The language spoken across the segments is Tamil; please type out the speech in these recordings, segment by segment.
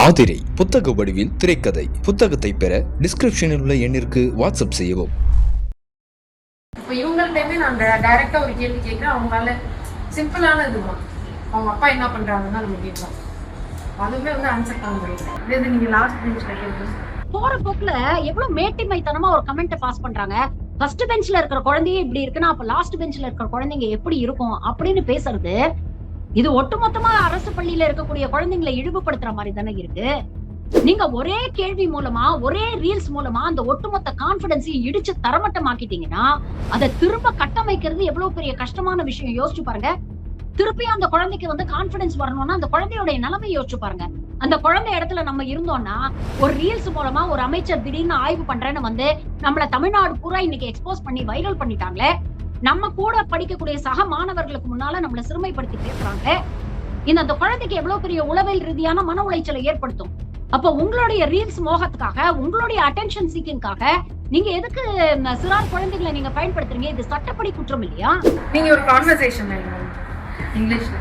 ஆதிரை புத்தக வடிவில் திரைக்கதை. புத்தகத்தை பெற டிஸ்கிரிப்ஷனில் உள்ள எண்ணிற்கு வாட்ஸ்அப் செய்யவும். இப்போ இவங்கள்ட்டயுமே நான் டைரக்டா ஒரு கேள்வி கேட்கிறேன். அவங்களால சிம்பிளான இதுதான், அவங்க அப்பா என்ன பண்றாங்கன்னு நம்ம கேட்கலாம். அதுவுமே ஆன்சர் பண்ண முடியல. இது நீங்க லாஸ்ட் பெஞ்ச்ல கேட்கணும். போற போக்குல எவ்வளவு மேட்டிமைத்தனமா ஒரு கமெண்ட் பாஸ் பண்றாங்க. ஃபர்ஸ்ட் பெஞ்ச்ல இருக்கிற குழந்தையே இப்படி இருக்குன்னா அப்ப லாஸ்ட் பெஞ்ச்ல இருக்கிற குழந்தைங்க எப்படி இருக்கும் அப்படின்னு பேசுறது, இது ஒட்டுமொத்தமா அரசு பள்ளியில இருக்கக்கூடிய குழந்தைங்களை இழிவுபடுத்துற மாதிரி தானே இருக்கு. நீங்க ஒரே கேள்வி மூலமா, ஒரே ரீல்ஸ் மூலமா அந்த ஒட்டுமொத்த கான்பிடன்ஸையும் இடிச்சு தரமட்டமாக்கிட்டீங்கன்னா அதை திரும்ப கட்டமைக்கிறது எவ்வளவு பெரிய கஷ்டமான விஷயம் யோசிச்சு பாருங்க. திருப்பி அந்த குழந்தைக்கு கான்பிடன்ஸ் வரணும்னா அந்த குழந்தையோட நிலைமை யோசிச்சு பாருங்க. அந்த குழந்தை இடத்துல நம்ம இருந்தோம்னா ஒரு ரீல்ஸ் மூலமா ஒரு அமைச்சர் திடீர்னு ஆய்வு பண்றேன்னு நம்மள தமிழ்நாடு பூரா இன்னைக்கு எக்ஸ்போஸ் பண்ணி வைரல் பண்ணிட்டாங்களே. நம்ம கூட படிக்கக்கூடிய சக மாணவர்களுக்கு முன்னால நம்மள சிறுமைப்படுத்தி பேசுறாங்க. அந்த குழந்தைக்கு எவ்வளவு பெரிய உளவியல் ரீதியான மன உளைச்சலை ஏற்படுத்தும். அப்ப உங்களுடைய ரீல்ஸ் மோகத்துக்காக, உங்களுடைய அட்டென்ஷன் சீக்கிங்காக நீங்க எதுக்கு சிறார் குழந்தைகளை நீங்க பயன்படுத்துறீங்க? இது சட்டப்படி குற்றம் இல்லையா? நீங்க ஒரு கான்வர்சேஷன் இங்கிலீஷ்ல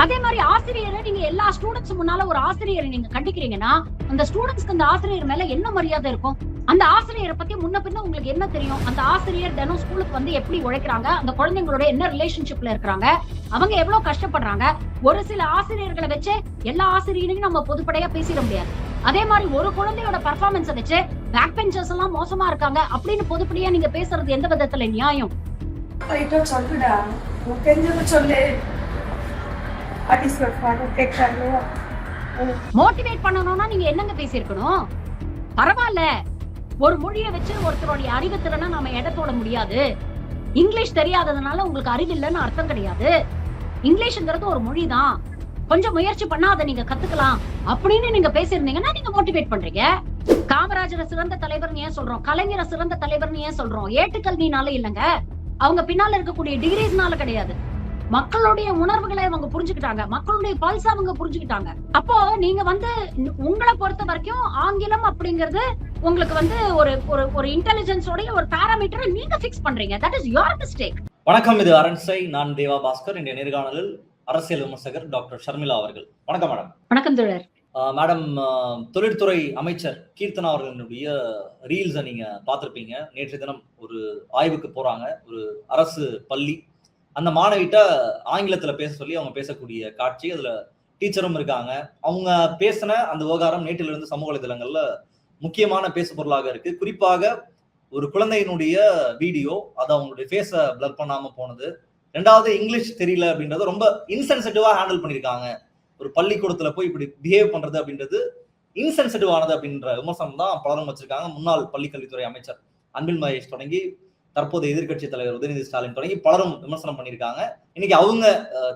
அதே மாதிரி ஆசிரியரை நீங்க எல்லா ஸ்டூடெண்ட்ஸ் முன்னால ஒரு ஆசிரியரை நீங்க கண்டிக்கிறீங்கன்னா அந்த ஸ்டூடெண்ட்ஸ்க்கு அந்த ஆசிரியர் மேல என்ன மரியாதை இருக்கும்? அந்த ஆசிரியரை பத்தி முன்ன பின்ன உங்களுக்கு என்ன தெரியும்? அந்த ஆசிரியர் தினம் ஸ்கூலுக்கு எப்படி உழைக்கிறாங்க, அந்த குழந்தைங்களோட என்ன ரிலேஷன்ஷிப்ல இருக்கிறாங்க, அவங்க எவ்வளவு கஷ்டப்படுறாங்க. ஒரு சில ஆசிரியர்களை வச்சு எல்லா ஆசிரியரையும் நம்ம பொதுப்படையா பேசிட முடியாது. அதே மாதிரி ஒரு குழந்தையோட பர்ஃபார்மன்ஸை வச்சு பேக் பெஞ்சர்ஸ் எல்லாம் மோசமா இருக்காங்க அப்படின்னு பொதுப்படியா நீங்க பேசுறது எந்த விதத்துல நியாயம்? சொல்லுடா, சொல்லு. மோட்டிவேட் பண்ணணும்னா நீங்க என்னங்க பேசியிருக்கணும்? பரவாயில்ல, ஒரு மொழியை வச்சு ஒருத்தருடைய அறிவுத்திறனை நாம இடத்தோட முடியாது. இங்கிலீஷ் தெரியாததுனால உங்களுக்கு அறிவு இல்லைன்னு அர்த்தம் கிடையாது. இங்கிலீஷ்ங்கிறது ஒரு மொழி தான், கொஞ்சம் முயற்சி பண்ணா அதை நீங்க கத்துக்கலாம் அப்படின்னு நீங்க பேசியிருந்தீங்கன்னா நீங்க மோட்டிவேட் பண்றீங்க. காமராஜரை சிறந்த தலைவர்னு ஏன் சொல்றோம்? கலைஞரை சிறந்த தலைவர்னு ஏன் சொல்றோம்? ஏட்டுக்கல்வினால இல்லைங்க, அவங்க பின்னால இருக்கக்கூடிய டிகிரிஸ்னால கிடையாது. மக்களுடைய உணர்வுகளை அவங்க புரிஞ்சுக்கிட்டாங்க, மக்களுடைய பல்ஸ் அவங்க புரிஞ்சுக்கிட்டாங்க. அப்போ நீங்க உங்களை பொறுத்த வரைக்கும் ஆங்கிலம் அப்படிங்கிறது உங்களுக்கு ஒரு இன்டெலிஜென்ஸோட ஒரு பாராமீட்டரை நீங்க ஃபிக்ஸ் பண்றீங்க. That is your mistake. வணக்கம், இது அரண்சை. நான் தேவா பாஸ்கர். இந்த நேர்காணலில் அரசியல் விமர்சகர் டாக்டர் ஷர்மிளா அவர்கள். வணக்கம் மேடம். வணக்கம் தோழர். மேடம், தொழில்துறை அமைச்சர் கீர்த்தனா அவர்களுடைய ரீல்ஸை நீங்க பார்த்திருப்பீங்க. நேற்றைய தினம் ஒரு ஆய்வுக்கு போறாங்க, ஒரு அரசு பள்ளி. அந்த மாணவிட்ட ஆங்கிலத்துல பேச சொல்லி அவங்க பேசக்கூடிய காட்சி, அதுல டீச்சரும் இருக்காங்க. அவங்க பேசின அந்த விவகாரம் நேற்றில இருந்து சமூக வலைதளங்கள்ல முக்கியமான பேசு பொருளாக இருக்கு. குறிப்பாக ஒரு குழந்தையினுடைய வீடியோ, அதை அவங்களுடைய ஃபேஸ பிளர் பண்ணாம போனது. ரெண்டாவது, இங்கிலீஷ் தெரியல அப்படின்றத ரொம்ப இன்சென்சிட்டிவா ஹேண்டில் பண்ணியிருக்காங்க. ஒரு பள்ளிக்கூடத்துல போய் இப்படி பிஹேவ் பண்றது அப்படின்றது இன்சென்சிட்டிவ் ஆனது அப்படின்ற விமர்சனம் தான் பலரும் வச்சிருக்காங்க. முன்னாள் பள்ளிக்கல்வித்துறை அமைச்சர் அன்பில் மகேஷ் தொடங்கி தற்போது எதிர்கட்சி தலைவர் உதயநிதி ஸ்டாலின் தொடங்கி பலரும் விமர்சனம் பண்ணியிருக்காங்க. இன்னைக்கு அவங்க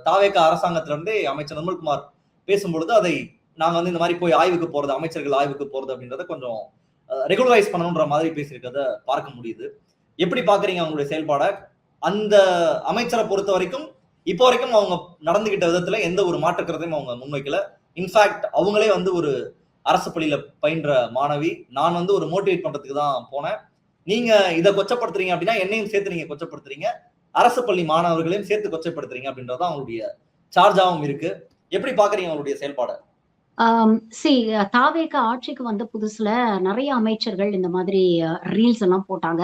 தாவேக அரசாங்கத்திலிருந்தே அமைச்சர் நிர்மல்குமார் பேசும்பொழுது அதை நாங்க இந்த மாதிரி போய் ஆய்வுக்கு போறது, அமைச்சர்கள் ஆய்வுக்கு போறது அப்படின்றத கொஞ்சம் ரெகுலரைஸ் பண்ணணுன்ற மாதிரி பேசியிருக்கிறத பார்க்க முடியுது. எப்படி பாக்குறீங்க அவங்களுடைய செயல்பாட? அந்த அமைச்சரை பொறுத்த வரைக்கும் இப்போ வரைக்கும் அவங்க நடந்துகிட்ட விதத்துல எந்த ஒரு மாற்றுக்கிறதையும் அவங்க முன்வைக்கல. இன்ஃபேக்ட் அவங்களே ஒரு அரசு பள்ளியில பயின்ற மாணவி, நான் ஒரு மோட்டிவேட் பண்றதுக்கு தான் போனேன், நீங்க இதை கொச்சப்படுத்துறீங்க அப்படின்னா என்னையும் சேர்த்து நீங்க கொச்சப்படுத்துறீங்க, அரசு பள்ளி மாணவர்களையும் சேர்த்து கொச்சப்படுத்துறீங்க அப்படின்றது அவங்களுடைய சார்ஜாவும் இருக்கு. எப்படி பாக்குறீங்க அவங்களுடைய செயல்பாடு? தாவேக ஆட்சிக்கு வந்த புதுசுல நிறைய அமைச்சர்கள் இந்த மாதிரி ரீல்ஸ் எல்லாம் போட்டாங்க.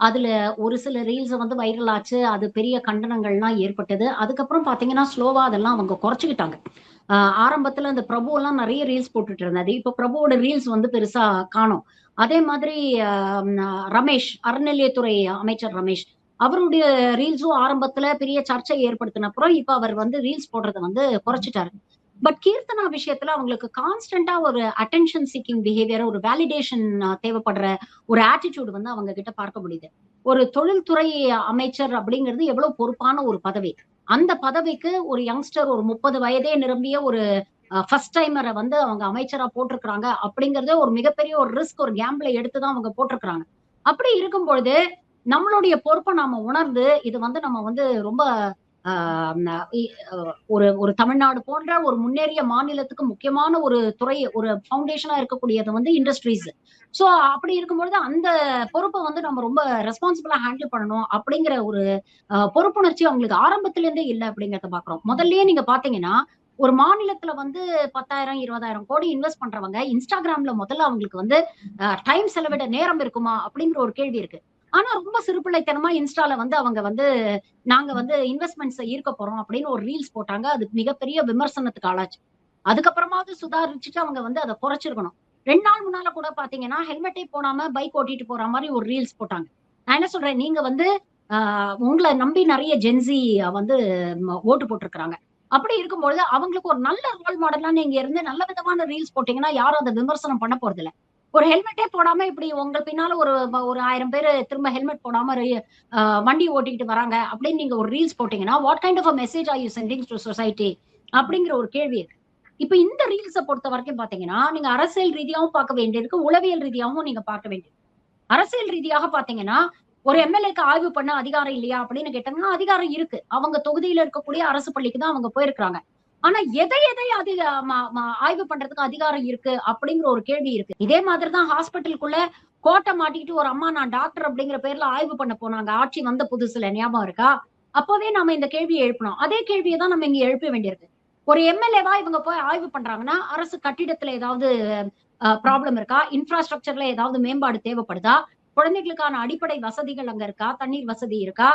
அதுல ஒரு சில ரீல்ஸ் வைரல் ஆச்சு, அது பெரிய கண்டனங்கள்லாம் ஏற்பட்டது. அதுக்கப்புறம் பாத்தீங்கன்னா ஸ்லோவா அதெல்லாம் அவங்க குறைச்சுக்கிட்டாங்க. ஆரம்பத்துல அந்த பிரபு எல்லாம் நிறைய ரீல்ஸ் போட்டுட்டு இருந்தாரு. இப்ப பிரபுவோட ரீல்ஸ் பெருசா காணோம். அதே மாதிரி ரமேஷ், அறநிலையத்துறை அமைச்சர் ரமேஷ், அவருடைய ரீல்ஸும் ஆரம்பத்துல பெரிய சர்ச்சை ஏற்படுத்தின அப்புறம் இப்ப அவர் ரீல்ஸ் போடுறத குறைச்சிட்டாரு. பட் கீர்த்தனா விஷயத்துல அவங்களுக்கு கான்ஸ்டன்டா ஒரு அட்டென்ஷன் சீக்கிங் பிஹேவியர், ஒரு வேலிடேஷன் தேவைப்படுற ஒரு ஆட்டிடியூட் அவங்க கிட்ட பார்க்க முடியுது. ஒரு தொழில்துறை அமைச்சர் அப்படிங்கிறது எவ்வளவு பொறுப்பான ஒரு பதவி. அந்த பதவிக்கு ஒரு யங்ஸ்டர், ஒரு 30 வயதே நிரம்பிய ஒரு ஃபர்ஸ்ட் டைமரை அவங்க அமைச்சரா போட்டிருக்கிறாங்க அப்படிங்கறத ஒரு மிகப்பெரிய ஒரு ரிஸ்க், ஒரு கேம்பிளை எடுத்துதான் அவங்க போட்டிருக்கிறாங்க. அப்படி இருக்கும் பொழுது நம்மளுடைய பொறுப்பை நாம உணர்ந்து இது நம்ம ரொம்ப ஒரு ஒரு தமிழ்நாடு போன்ற ஒரு முன்னேறிய மாநிலத்துக்கு முக்கியமான ஒரு துறை, ஒரு ஃபவுண்டேஷனா இருக்கக்கூடியது வந்து இண்டஸ்ட்ரீஸ். சோ அப்படி இருக்கும்பொழுது அந்த பொறுப்பை வந்து நம்ம ரொம்ப ரெஸ்பான்சிபிளா ஹேண்டில் பண்ணணும் அப்படிங்கிற ஒரு பொறுப்புணர்ச்சி அவங்களுக்கு ஆரம்பத்துல இருந்தே இல்லை அப்படிங்கறத பாக்குறோம். முதல்லயே நீங்க பாத்தீங்கன்னா ஒரு மாநிலத்துல வந்து 10,000 20,000 கோடி இன்வெஸ்ட் பண்றவங்க இன்ஸ்டாகிராம்ல முதல்ல அவங்களுக்கு வந்து டைம் செலவிட நேரம் இருக்குமா அப்படிங்கிற ஒரு கேள்வி இருக்கு. ஆனா ரொம்ப சிறுபிள்ளைத்தனமா இன்ஸ்டால வந்து அவங்க வந்து நாங்க வந்து இன்வெஸ்ட்மெண்ட்ஸ் ஈர்க்க போறோம் அப்படின்னு ஒரு ரீல்ஸ் போட்டாங்க. அது மிகப்பெரிய விமர்சனத்துக்கு ஆளாச்சு. அதுக்கப்புறமாவது சுதாரிச்சுட்டு அவங்க வந்து அதை குறைச்சிருக்கணும். 2 நாள் முன்னால கூட பாத்தீங்கன்னா ஹெல்மெட்டே போடாம பைக் ஓட்டிட்டு போற மாதிரி ஒரு ரீல்ஸ் போட்டாங்க. நான் என்ன சொல்றேன், நீங்க வந்து உங்களை நம்பி நிறைய ஜென்சி வந்து ஓட்டு போட்டிருக்கிறாங்க. அப்படி இருக்கும்பொழுது அவங்களுக்கு ஒரு நல்ல ரோல் மாடலா நீங்க இருந்து நல்ல விதமான ரீல்ஸ் போட்டீங்கன்னா யாரும் அதை விமர்சனம் பண்ண போறது இல்ல. ஒரு ஹெல்மெட்டே போடாம இப்படி உங்க பின்னால ஒரு ஒரு 1000 பேரு திரும்ப ஹெல்மெட் போடாம வண்டி ஓட்டிக்கிட்டு வராங்க அப்படின்னு நீங்க ஒரு ரீல்ஸ் போட்டீங்கன்னா what kind of message are you sending to society அப்படிங்கிற ஒரு கேள்வி இருக்கு. இப்ப இந்த ரீல்ஸை பொறுத்த வரைக்கும் பாத்தீங்கன்னா நீங்க அரசியல் ரீதியாவும் பார்க்க வேண்டியிருக்கு, உளவியல் ரீதியாவும் நீங்க பார்க்க வேண்டியது. அரசியல் ரீதியாக பாத்தீங்கன்னா ஒரு எம்எல்ஏக்கு ஆய்வு பண்ண அதிகாரம் இல்லையா அப்படின்னு கேட்டாங்கன்னா அதிகாரம் இருக்கு. அவங்க தொகுதியில இருக்கக்கூடிய அரசு பள்ளிக்கு தான் அவங்க போயிருக்காங்க. ஆனா எதை அதிக ஆய்வு பண்றதுக்கு அதிகாரம் இருக்கு அப்படிங்கிற ஒரு கேள்வி இருக்கு. இதே மாதிரிதான் ஹாஸ்பிட்டலுக்குள்ள கோட்டை மாட்டிக்கிட்டு ஒரு அம்மா நான் டாக்டர் அப்படிங்கிற பேர்ல ஆய்வு பண்ண போனாங்க. ஆட்சி வந்த புதுசுல ஞாபகம் இருக்கா? அப்பவே நாம இந்த கேள்வியை எழுப்பணும். அதே கேள்வியை தான் நம்ம இங்க எழுப்ப வேண்டியிருக்கு. ஒரு எம்எல்ஏவா இவங்க போய் ஆய்வு பண்றாங்கன்னா அரசு கட்டிடத்துல ஏதாவது ப்ராப்ளம் இருக்கா, இன்ஃப்ராஸ்ட்ரக்சர்ல ஏதாவது மேம்பாடு தேவைப்படுதா, குழந்தைகளுக்கான அடிப்படை வசதிகள் அங்க இருக்கா, தண்ணீர் வசதி இருக்கா,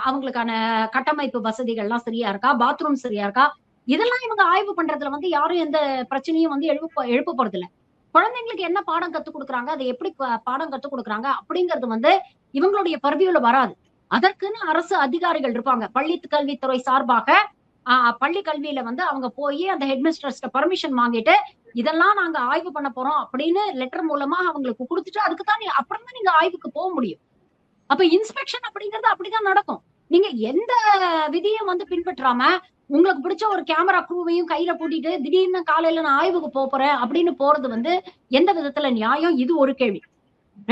அவங்களுக்கான கட்டமைப்பு வசதிகள் எல்லாம் சரியா இருக்கா, பாத்ரூம் சரியா இருக்கா, இதெல்லாம் இவங்க ஆய்வு பண்றதுல வந்து யாரும் எந்த பிரச்சனையும் வந்து எழுப்ப போறது இல்ல. குழந்தைங்களுக்கு என்ன பாடம் கத்துக் கொடுக்குறாங்க, அதை எப்படி பாடம் கத்துக் கொடுக்குறாங்க அப்படிங்கிறது வந்து இவங்களுடைய பர்வியூல வராது. அதற்குன்னு அரசு அதிகாரிகள் இருப்பாங்க. பள்ளி கல்வித்துறை சார்பாக பள்ளி கல்வியில வந்து அவங்க போய் அந்த ஹெட்மிஸ்டர்ஸ்ட பர்மிஷன் வாங்கிட்டு இதெல்லாம் நாங்க ஆய்வு பண்ண போறோம் அப்படின்னு லெட்டர் மூலமா அவங்களுக்கு கொடுத்துட்டு அதுக்கு தான் அப்புறம் தான் நீங்க ஆய்வுக்கு போக முடியும். அப்ப இன்ஸ்பெக்ஷன் அப்படிங்கிறது அப்படிதான் நடக்கும். நீங்க எந்த விதியும் வந்து பின்பற்றாம உங்களுக்கு பிடிச்ச ஒரு கேமரா க்ரூவையும் கையில பூட்டிட்டு திடீர்னு காலையில நான் ஆய்வுக்கு போறேன் அப்படின்னு போறது வந்து எந்த விதத்துல நியாயம்? இது ஒரு கேள்வி.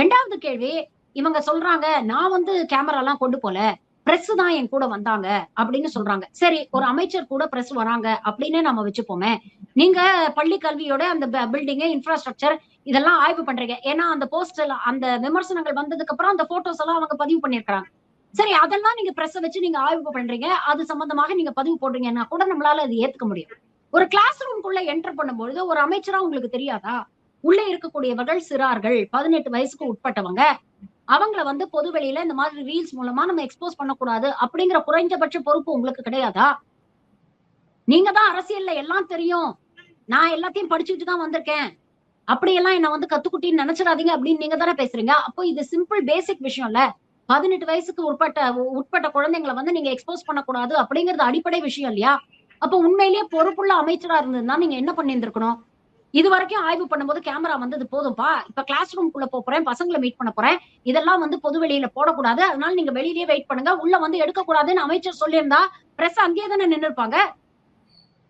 2வது கேள்வி, இவங்க சொல்றாங்க நான் வந்து கேமரா எல்லாம் கொண்டு போல, பிரஸ் தான் என் கூட வந்தாங்க அப்படின்னு சொல்றாங்க. சரி, ஒரு அமைச்சர் கூட பிரஸ் வராங்க அப்படின்னு நம்ம வச்சுப்போமே. நீங்க பள்ளி கல்வியோட அந்த பில்டிங் இன்ஃப்ராஸ்ட்ரக்சர் இதெல்லாம் ஆய்வு பண்றீங்க. ஏன்னா அந்த போஸ்ட் அந்த விமர்சனங்கள் வந்ததுக்கு அப்புறம் அந்த போட்டோஸ் எல்லாம் அவங்க பதிவு பண்ணிருக்காங்க. சரி, அதெல்லாம் நீங்க பிரஸ் வச்சு நீங்க ஆய்வு பண்றீங்க, அது சம்பந்தமாக நீங்க பதிவு போடுறீங்கன்னா கூட நம்மளால அது ஏத்துக்க முடியும். ஒரு கிளாஸ் ரூம்குள்ள என்டர் பண்ணும்பொழுது ஒரு அமைச்சரா உங்களுக்கு தெரியாதா? உள்ள இருக்கக்கூடியவர்கள் சிறார்கள், 18 வயசுக்கு உட்பட்டவங்க, அவங்கள வந்து பொது வெளியில இந்த மாதிரி ரீல்ஸ் மூலமா நம்ம எக்ஸ்போஸ் பண்ணக்கூடாது அப்படிங்கிற குறைந்தபட்ச பொறுப்பு உங்களுக்கு கிடையாதா? நீங்க தான் அரசியல்ல எல்லாம் தெரியும், நான் எல்லாத்தையும் படிச்சுட்டு தான் வந்திருக்கேன், அப்படியெல்லாம் என்ன வந்து கத்துக்குட்டின்னு நினைச்சிடாதீங்க அப்படின்னு நீங்க தானே பேசுறீங்க. அப்போ இது சிம்பிள் பேசிக் விஷயம் இல்ல. 18 வயசுக்கு உட்பட்ட குழந்தைங்களை வந்து நீங்க எக்ஸ்போஸ் பண்ணக்கூடாது அப்படிங்கிறது அடிப்படை விஷயம் இல்லையா? அப்ப உண்மையிலேயே பொறுப்புள்ள அமைச்சரா இருந்ததுன்னா நீங்க என்ன பண்ணியிருந்திருக்கணும்? இது வரைக்கும் ஆய்வு பண்ணும்போது கேமரா வந்தது போதும்பா, இப்ப கிளாஸ் ரூம்குள்ள போறேன், பசங்களை மீட் பண்ண போறேன், இதெல்லாம் வந்து பொது வெளியில போடக்கூடாது, அதனால நீங்க வெளியிலேயே வெயிட் பண்ணுங்க, உள்ள வந்து எடுக்கக்கூடாதுன்னு அமைச்சர் சொல்லியிருந்தா பிரஸ் அங்கேயே தானே நின்று இருப்பாங்க.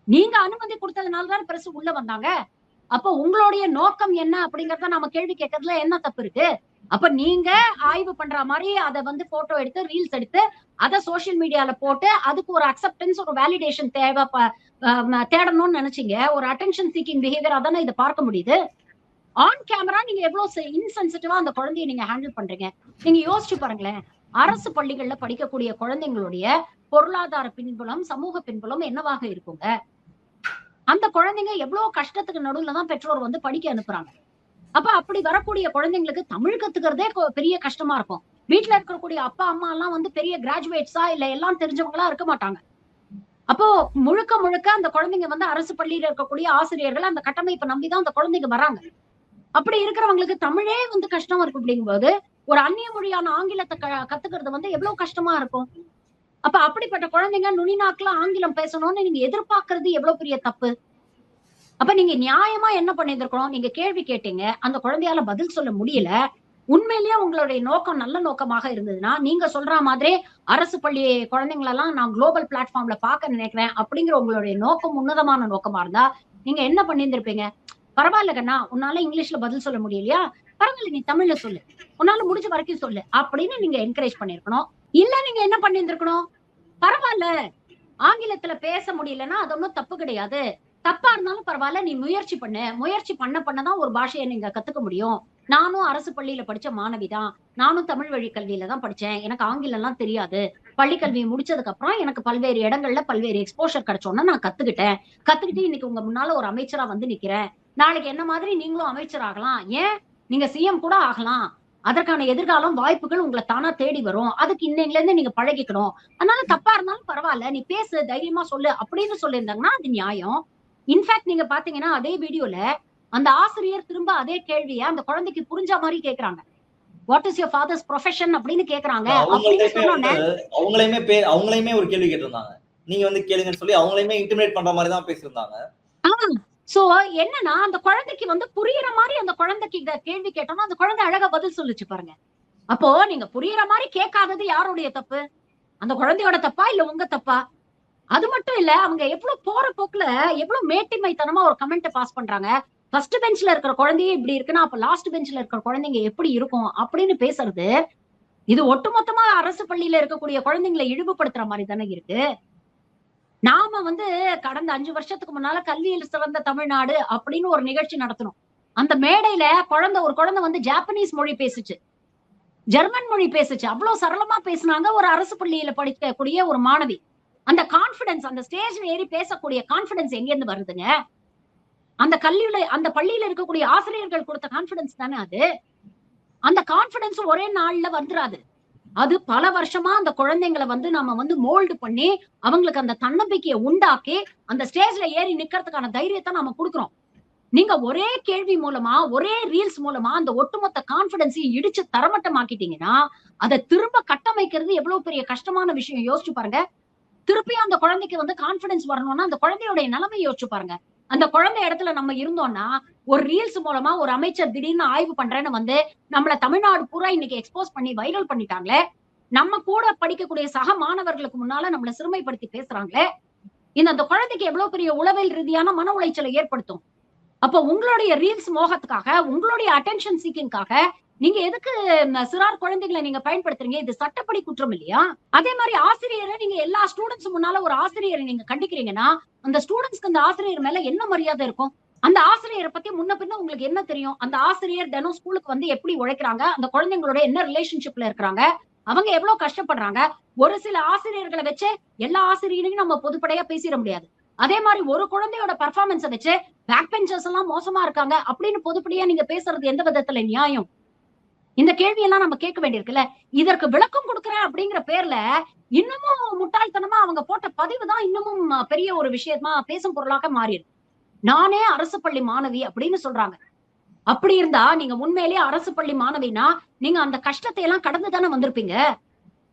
நீங்க அனுமதி கொடுத்ததுனால தான் பிரஸ் உள்ள வந்தாங்க. அப்ப உங்களுடைய நோக்கம் என்ன அப்படிங்கறத நம்ம கேள்வி கேட்கறதுல என்ன தப்பு இருக்கு? அப்ப நீங்க ஆய்வு பண்ற மாதிரி அதை வந்து போட்டோ எடுத்து ரீல்ஸ் எடுத்து அதை சோசியல் மீடியால போட்டு அதுக்கு ஒரு அக்செப்டன்ஸ் ஒரு வேலிடேஷன் தேடணும்னு நினைச்சீங்க. ஒரு அட்டென்ஷன் சீக்கிங் பிஹேவியர் அதானே இதை பார்க்க முடியுது. ஆன் கேமரா நீங்க எவ்வளவு இன்சென்சிட்டிவா அந்த குழந்தைய நீங்க ஹேண்டில் பண்றீங்க? நீங்க யோசிச்சு பாருங்களேன். அரசு பள்ளிகள்ல படிக்கக்கூடிய குழந்தைங்களுடைய பொருளாதார பின்புலம், சமூக பின்புலம் என்னவாக இருக்குங்க? அந்த குழந்தைங்க எவ்வளவு கஷ்டத்துக்கு நடுவுல தான் பெற்றோர் வந்து படிக்க அனுப்புறாங்க. அப்ப அப்படி வரக்கூடிய குழந்தைங்களுக்கு தமிழ் கத்துக்கிறதே பெரிய கஷ்டமா இருக்கும். வீட்டுல இருக்கக்கூடிய அப்பா அம்மா எல்லாம் வந்து பெரிய கிராஜுவேட்ஸா இல்ல எல்லாம் தெரிஞ்சவங்களா இருக்க மாட்டாங்க. அப்போ முழுக்க அந்த குழந்தைங்க வந்து அரசு பள்ளியில இருக்கக்கூடிய ஆசிரியர்கள் அந்த கட்டமைப்பை நம்பிதான் அந்த குழந்தைங்க வராங்க. அப்படி இருக்கிறவங்களுக்கு தமிழே வந்து கஷ்டமா இருக்கும். அப்படிங்கும்போது ஒரு அந்நிய மொழியான ஆங்கிலத்தை கத்துக்கிறது வந்து எவ்வளவு கஷ்டமா இருக்கும். அப்ப அப்படிப்பட்ட குழந்தைங்க நுனிநாக்குல ஆங்கிலம் பேசணும்னு நீங்க எதிர்பார்க்கறது எவ்வளவு பெரிய தப்பு. அப்ப நீங்க நியாயமா என்ன பண்ணிருக்கணும்? நீங்க கேள்வி கேட்டீங்க, அந்த குழந்தையால பதில் சொல்ல முடியல. உண்மையிலேயே உங்களுடைய நோக்கம் நல்ல நோக்கமாக இருந்ததுன்னா நீங்க சொல்ற மாதிரி அரசு பள்ளி குழந்தைங்களெல்லாம் நான் குளோபல் பிளாட்ஃபார்ம்ல பார்க்க நினைக்கிறேன் அப்படிங்கிற உங்களுடைய நோக்கம் உன்னதமான நோக்கமா இருந்தா நீங்க என்ன பண்ணியிருந்திருப்பீங்க? பரவாயில்ல கண்ணா, உன்னால இங்கிலீஷ்ல பதில் சொல்ல முடியலையா, பரவாயில்ல நீ தமிழ்ல சொல்லு, உன்னால முடிஞ்ச வரைக்கும் சொல்லு அப்படின்னு நீங்க என்கரேஜ் பண்ணிருக்கணும். இல்ல நீங்க என்ன பண்ணியிருந்திருக்கணும்? பரவாயில்ல, ஆங்கிலத்துல பேச முடியலன்னா அது ஒன்றும் தப்பு கிடையாது. தப்பா இருந்தாலும் பரவாயில்ல, நீ முயற்சி பண்ணு. முயற்சி பண்ணதான் ஒரு பாஷையை நீங்க கத்துக்க முடியும். நானும் அரசு பள்ளியில படிச்ச மாணவிதான். நானும் தமிழ் வழி கல்வியில தான் படிச்சேன். எனக்கு ஆங்கிலம் எல்லாம் தெரியாது. பள்ளி கல்வியை முடிச்சதுக்கு அப்புறம் எனக்கு பல்வேறு இடங்கள்ல பல்வேறு எக்ஸ்போஷர் கிடைச்சோன்னு நான் கத்துக்கிட்டு இன்னைக்கு உங்க முன்னால ஒரு அமைச்சரா வந்து நிக்கிறேன். நாளைக்கு என்ன மாதிரி நீங்களும் அமைச்சர் ஆகலாம். ஏன் நீங்க சிஎம் கூட ஆகலாம். அதற்கான எதிர்காலம் வாய்ப்புகள் உங்களை தானா தேடி வரும். அதுக்கு இன்னைல இருந்து நீங்க பழகிக்கணும். அதனால தப்பா இருந்தாலும் பரவாயில்ல, நீ பேசு, தைரியமா சொல்லு அப்படின்னு சொல்லியிருந்தாங்கன்னா அது நியாயம். இன்ஃபேக்ட் நீங்க பாத்தீங்கன்னா அதே வீடியோல அந்த ஆசிரியர் திரும்ப அதே கேள்விய அந்த குழந்தைக்கு புரிஞ்ச மாதிரி கேக்குறாங்க. What is your father's profession அப்படின்னு கேக்குறாங்க. அவங்களையுமே ஒரு கேள்வி கேட்டிருந்தாங்க. நீங்க வந்து கேளுங்கன்னு சொல்லி அவங்களையுமே இன்டிமேட் பண்ற மாதிரி தான் பேசியிருந்தாங்க. சோ என்னன்னா அந்த குழந்தைக்கு வந்து புரியுற மாதிரி அந்த குழந்தைக்கு கேள்வி கேட்டோம்னா அந்த குழந்தை அழகா பதில் சொல்லிச்சு பாருங்க. அப்போ நீங்க புரியுற மாதிரி கேட்காதது யாருடைய தப்பு? அந்த குழந்தையோட தப்பா இல்ல உங்க தப்பா? அது மட்டும் இல்ல, அவங்க எவ்வளவு போற போக்குல எவ்வளவு மேட்டிமைத்தனமா ஒரு கமெண்ட் பாஸ் பண்றாங்க. ஃபர்ஸ்ட் பெஞ்ச்ல இருக்கிற குழந்தையே இப்படி இருக்குன்னா அப்ப லாஸ்ட் பெஞ்ச்ல இருக்கிற குழந்தைங்க எப்படி இருக்கும் அப்படின்னு பேசுறது, இது ஒட்டுமொத்தமா அரசு பள்ளியில இருக்கக்கூடிய குழந்தைங்களை இழிவுபடுத்துற மாதிரி தானே இருக்கு. நாம வந்து கடந்த 5 வருஷத்துக்கு முன்னால கல்வியில் சிறந்த தமிழ்நாடு அப்படின்னு ஒரு நிகழ்ச்சி நடத்தணும். அந்த மேடையில ஒரு குழந்தை வந்து ஜாப்பனீஸ் மொழி பேசுச்சு, ஜெர்மன் மொழி பேசுச்சு. அவ்வளவு சரளமா பேசினாங்க ஒரு அரசு பள்ளியில படிக்கக்கூடிய ஒரு மாணவி. அந்த கான்பிடன்ஸ், அந்த ஸ்டேஜ்ல ஏறி பேசக்கூடிய கான்பிடன்ஸ் எங்க இருந்து வருதுங்க? அந்த பள்ளியில இருக்கக்கூடிய ஆசிரியர்கள் கொடுத்த கான்பிடன்ஸ் தானே அது. அந்த கான்பிடன்ஸ் ஒரே நாள்ல வந்துராது. அது பல வருஷமா அந்த குழந்தைங்களை வந்து நாம வந்து மோல்டு பண்ணி அவங்களுக்கு அந்த தன்னம்பிக்கையை உண்டாக்கி அந்த ஸ்டேஜ்ல ஏறி நிக்கிறதுக்கான தைரியத்தை நாம கொடுக்குறோம். நீங்க ஒரே கேள்வி மூலமா, ஒரே ரீல்ஸ் மூலமா அந்த ஒட்டுமொத்த கான்பிடன்ஸையும் இடிச்சு தரமட்டமாக்கிட்டீங்கன்னா அதை திரும்ப கட்டமைக்கிறது எவ்வளவு பெரிய கஷ்டமான விஷயம் யோசிச்சு பாருங்க. திருப்பியும் அந்த குழந்தைக்கு வந்து கான்பிடன்ஸ் வரணும்னா அந்த குழந்தையோட நிலைமை யோசிச்சு பாருங்க. அந்த குழந்தை இடத்துல நம்ம இருந்தோம்னா ஒரு ரீல்ஸ் மூலமா ஒரு அமைச்சர் திடீர்னு ஆய்வு பண்றேன்னு வந்து நம்மள தமிழ்நாடு பூரா இன்னைக்கு எக்ஸ்போஸ் பண்ணி வைரல் பண்ணிட்டாங்களே, நம்ம கூட படிக்கக்கூடிய சக மாணவர்களுக்கு முன்னால நம்மள சிறுமைப்படுத்தி பேசுறாங்களே, அந்த குழந்தைக்கு எவ்வளவு பெரிய உளவியல் ரீதியான மன உளைச்சலை ஏற்படுத்தும். அப்ப உங்களுடைய ரீல்ஸ் மோகத்துக்காக, உங்களுடைய அட்டென்ஷன் சீக்கிங்காக நீங்க எதுக்கு சிறார் குழந்தைகளை நீங்க பயன்படுத்துறீங்க? இது சட்டப்படி குற்றம் இல்லையா? அதே மாதிரி ஆசிரியரை நீங்க எல்லா ஸ்டூடெண்ட்ஸ் முன்னால ஒரு ஆசிரியரை நீங்க கண்டிக்கிறீங்கன்னா அந்த ஸ்டூடெண்ட்ஸ்க்கு அந்த ஆசிரியர் மேல என்ன மரியாதை இருக்கும்? அந்த ஆசிரியரை பத்தி முன்ன பின்ன உங்களுக்கு என்ன தெரியும்? அந்த ஆசிரியர் தினம் ஸ்கூலுக்கு வந்து எப்படி உழைக்கிறாங்க, அந்த குழந்தைங்களோட என்ன ரிலேஷன்ஷிப்ல இருக்கிறாங்க, அவங்க எவ்வளவு கஷ்டப்படுறாங்க. ஒரு சில ஆசிரியர்களை வச்சு எல்லா ஆசிரியரையும் நம்ம பொதுப்படையா பேசிட முடியாது. அதே மாதிரி ஒரு குழந்தையோட பெர்ஃபார்மன்ஸை வச்சு பேக் பெஞ்சர்ஸ் எல்லாம் மோசமா இருக்காங்க அப்படின்னு பொதுப்படையா நீங்க பேசுறது எந்த விதத்துல நியாயம்? இந்த கேள்வியெல்லாம் நம்ம கேட்க வேண்டியிருக்குல்ல. இதற்கு விளக்கம் கொடுக்குறேன் அப்படிங்கிற பேர்ல இன்னமும் முட்டாள்தனமா அவங்க போட்ட பதிவு தான் இன்னமும் பெரிய ஒரு விஷயமா பேசும் பொருளாக மாறிடுது. நானே அரசு பள்ளி மாணவி அப்படின்னு சொல்றாங்க. அப்படி இருந்தா நீங்க உண்மையிலேயே அரசு பள்ளி மாணவினா நீங்க அந்த கஷ்டத்தை எல்லாம் கடந்து தானே வந்திருப்பீங்க.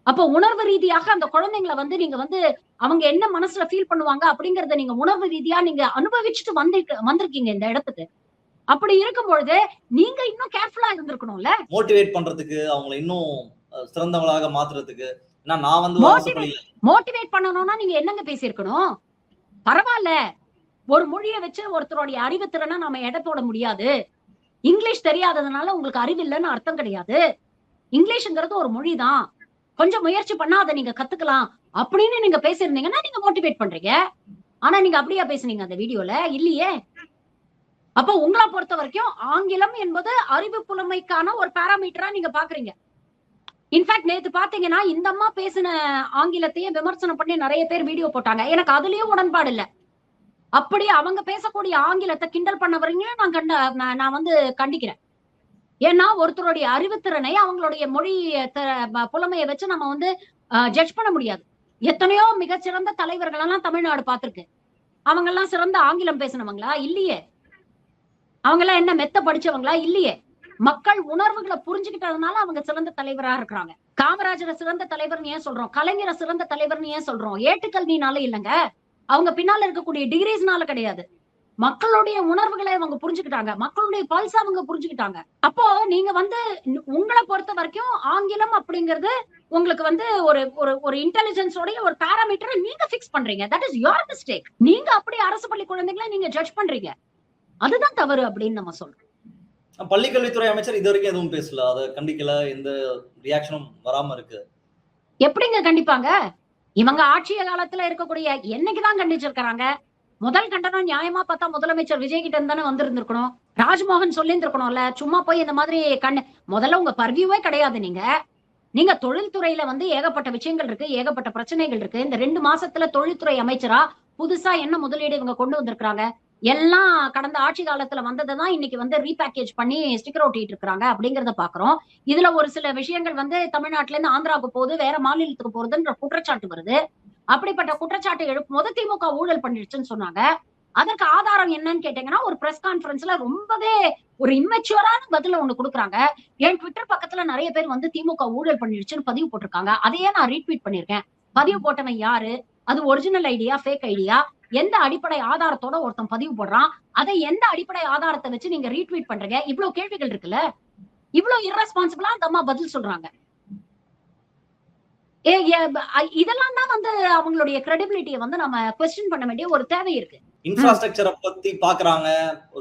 அப்போ உணர்வு ரீதியாக அந்த குழந்தைங்களை வந்து நீங்க வந்து அவங்க என்ன மனசுல ஃபீல் பண்ணுவாங்க அப்படிங்கறத நீங்க உணர்வு ரீதியா நீங்க அனுபவிச்சுட்டு வந்திருக்கீங்க இந்த இடத்துக்கு. அப்படி இருக்கும் பொழுது நீங்க இன்னும் கேர்ஃபுல்லா இருந்திருக்கணும்ல. மோட்டிவேட் பண்றதுக்கு, அவங்களை இன்னும் சிறந்தவங்களாக மாத்துறதுக்கு. நான் வந்து மோட்டிவேட் பண்ணணும்னா நீங்க என்னங்க பேசியிருக்கணும்? பரவாயில்ல, ஒரு மொழியை வச்சு ஒருத்தருடைய அறிவுத்திறனை நாம எடை போட முடியாது. இங்கிலீஷ் தெரியாததுனால உங்களுக்கு அறிவு இல்லைன்னு அர்த்தம் கிடையாது. இங்கிலீஷ்ங்கிறது ஒரு மொழிதான், கொஞ்சம் முயற்சி பண்ணா அதை நீங்க கத்துக்கலாம் அப்படின்னு நீங்க பேசியிருந்தீங்கன்னா நீங்க மோட்டிவேட் பண்றீங்க. ஆனா நீங்க அப்படியா பேசுனீங்க அந்த வீடியோல? இல்லையே. அப்ப உங்களை பொறுத்த வரைக்கும் ஆங்கிலம் என்பது அறிவு புலமைக்கான ஒரு பாராமீட்டரா நீங்க பாக்குறீங்க. இன்ஃபேக்ட் நேத்து பாத்தீங்கன்னா இந்த அம்மா பேசின ஆங்கிலத்தையே விமர்சனம் பண்ணி நிறைய பேர் வீடியோ போட்டாங்க. எனக்கு அதுலயும் உடன்பாடு இல்ல. அப்படி அவங்க பேசக்கூடிய ஆங்கிலத்தை கிண்டல் பண்ணவரையும் நான் வந்து கண்டிக்கிறேன். ஏன்னா ஒருத்தருடைய அறிவுத்திறனை அவங்களுடைய மொழி புலமையை வச்சு நம்ம வந்து ஜட்ஜ் பண்ண முடியாது. எத்தனையோ மிகச்சிறந்த தலைவர்கள் எல்லாம் தமிழ்நாடு பார்த்திருக்கு. அவங்க எல்லாம் சிறந்த ஆங்கிலம் பேசினவங்களா? இல்லையே. அவங்க எல்லாம் என்ன மெத்த படிச்சவங்களா? இல்லையே. மக்கள் உணர்வுகளை புரிஞ்சுக்கிட்டதுனால அவங்க சிறந்த தலைவரா இருக்கிறாங்க. காமராஜரை சிறந்த தலைவர்னு ஏன் சொல்றோம்? கலைஞரை சிறந்த தலைவர்னு ஏன் சொல்றோம்? ஏட்டுக்கல்வினால இல்லைங்க, அவங்க பின்னால இருக்கக்கூடிய டிகிரிஸ்னால கிடையாது. மக்களுடைய உணர்வுகளை அவங்க புரிஞ்சுக்கிட்டாங்க, மக்களுடைய பல்ஸ் அவங்க புரிஞ்சுக்கிட்டாங்க. அப்போ நீங்க வந்து உங்களை பொறுத்த வரைக்கும் ஆங்கிலம் அப்படிங்கிறது உங்களுக்கு வந்து ஒரு இன்டெலிஜென்ஸோட ஒரு பாராமீட்டரை நீங்க பிக்ஸ் பண்றீங்க. That is your mistake. நீங்க அப்படி அரசு பள்ளி குழந்தைகளை நீங்க ஜட்ஜ் பண்றீங்க, அதுதான் தவறு அப்படின்னு நம்ம சொல்றோம். பள்ளிக்கல்வித்துறை அமைச்சர் இது வரைக்கும் எதுவும் பேசல, அதை கண்டிக்கல, எந்த ரியாக்ஷனும் வராம இருக்கு. எப்படிங்க கண்டிப்பாங்க? இவங்க ஆட்சி காலத்துல இருக்கக்கூடிய என்னைக்குதான் கண்டிச்சிருக்கிறாங்க? முதல் கண்டனம் நியாயமா பார்த்தா முதலமைச்சர் விஜய் கிட்ட இருந்து தானே வந்திருந்திருக்கணும். ராஜ்மோகன் சொல்லியிருந்திருக்கணும்ல. சும்மா போய் இந்த மாதிரி முதல்ல உங்க பர்வியூவே கிடையாது. நீங்க தொழில்துறையில வந்து ஏகப்பட்ட விஷயங்கள் இருக்கு, ஏகப்பட்ட பிரச்சனைகள் இருக்கு. இந்த 2 மாசத்துல தொழில்துறை அமைச்சரா புதுசா என்ன முதலீடு இவங்க கொண்டு வந்திருக்காங்க? எல்லாம் கடந்த ஆட்சி காலத்துல வந்ததைதான் இன்னைக்கு வந்து ரீபேக்கேஜ் பண்ணி ஸ்டிக்கர் ஒட்டிட்டு இருக்காங்க அப்படிங்கறத பாக்குறோம். இதுல ஒரு சில விஷயங்கள் வந்து தமிழ்நாட்டுல இருந்து ஆந்திராவுக்கு போகுது, வேற மாநிலத்துக்கு போறதுன்ற குற்றச்சாட்டு வருது. அப்படிப்பட்ட குற்றச்சாட்டு எழுப்பும் போது திமுக ஊழல் பண்ணிடுச்சுன்னு சொன்னாங்க. அதற்கு ஆதாரம் என்னன்னு கேட்டீங்கன்னா, ஒரு பிரஸ் கான்பரன்ஸ்ல ரொம்பவே ஒரு இம்மெச்சூரான பதில ஒண்ணு கொடுக்குறாங்க. என் ட்விட்டர் பக்கத்துல நிறைய பேர் வந்து திமுக ஊழல் பண்ணிடுச்சுன்னு பதிவு போட்டிருக்காங்க. அதையே நான் ரீட்வீட் பண்ணிருக்கேன். பதிவு போட்டவன் யாரு? அது ஒரிஜினல் ஐடியா, ஃபேக் ஐடியா? எந்த அடிப்படை ஆதாரத்தோட ஒருத்தன் பதிவு போடுறான்? அதை எந்த அடிப்படை ஆதாரத்தை வச்சு நீங்க ரீட்வீட் பண்றீங்க? இவ்வளவு கேள்விகள் இருக்குல்ல. இவ்வளவு இரஸ்பான்சிபிளா அந்த அம்மா பதில் சொல்றாங்க. இதெல்லாம் தான் வந்து அவங்களுடைய கிரெடிபிலிட்டியை வந்து நம்ம क्वेश्चन பண்ண வேண்டிய ஒரு தேவை இருக்கு. இன்ஃப்ராஸ்ட்ரக்சரை பத்தி பாக்குறாங்க,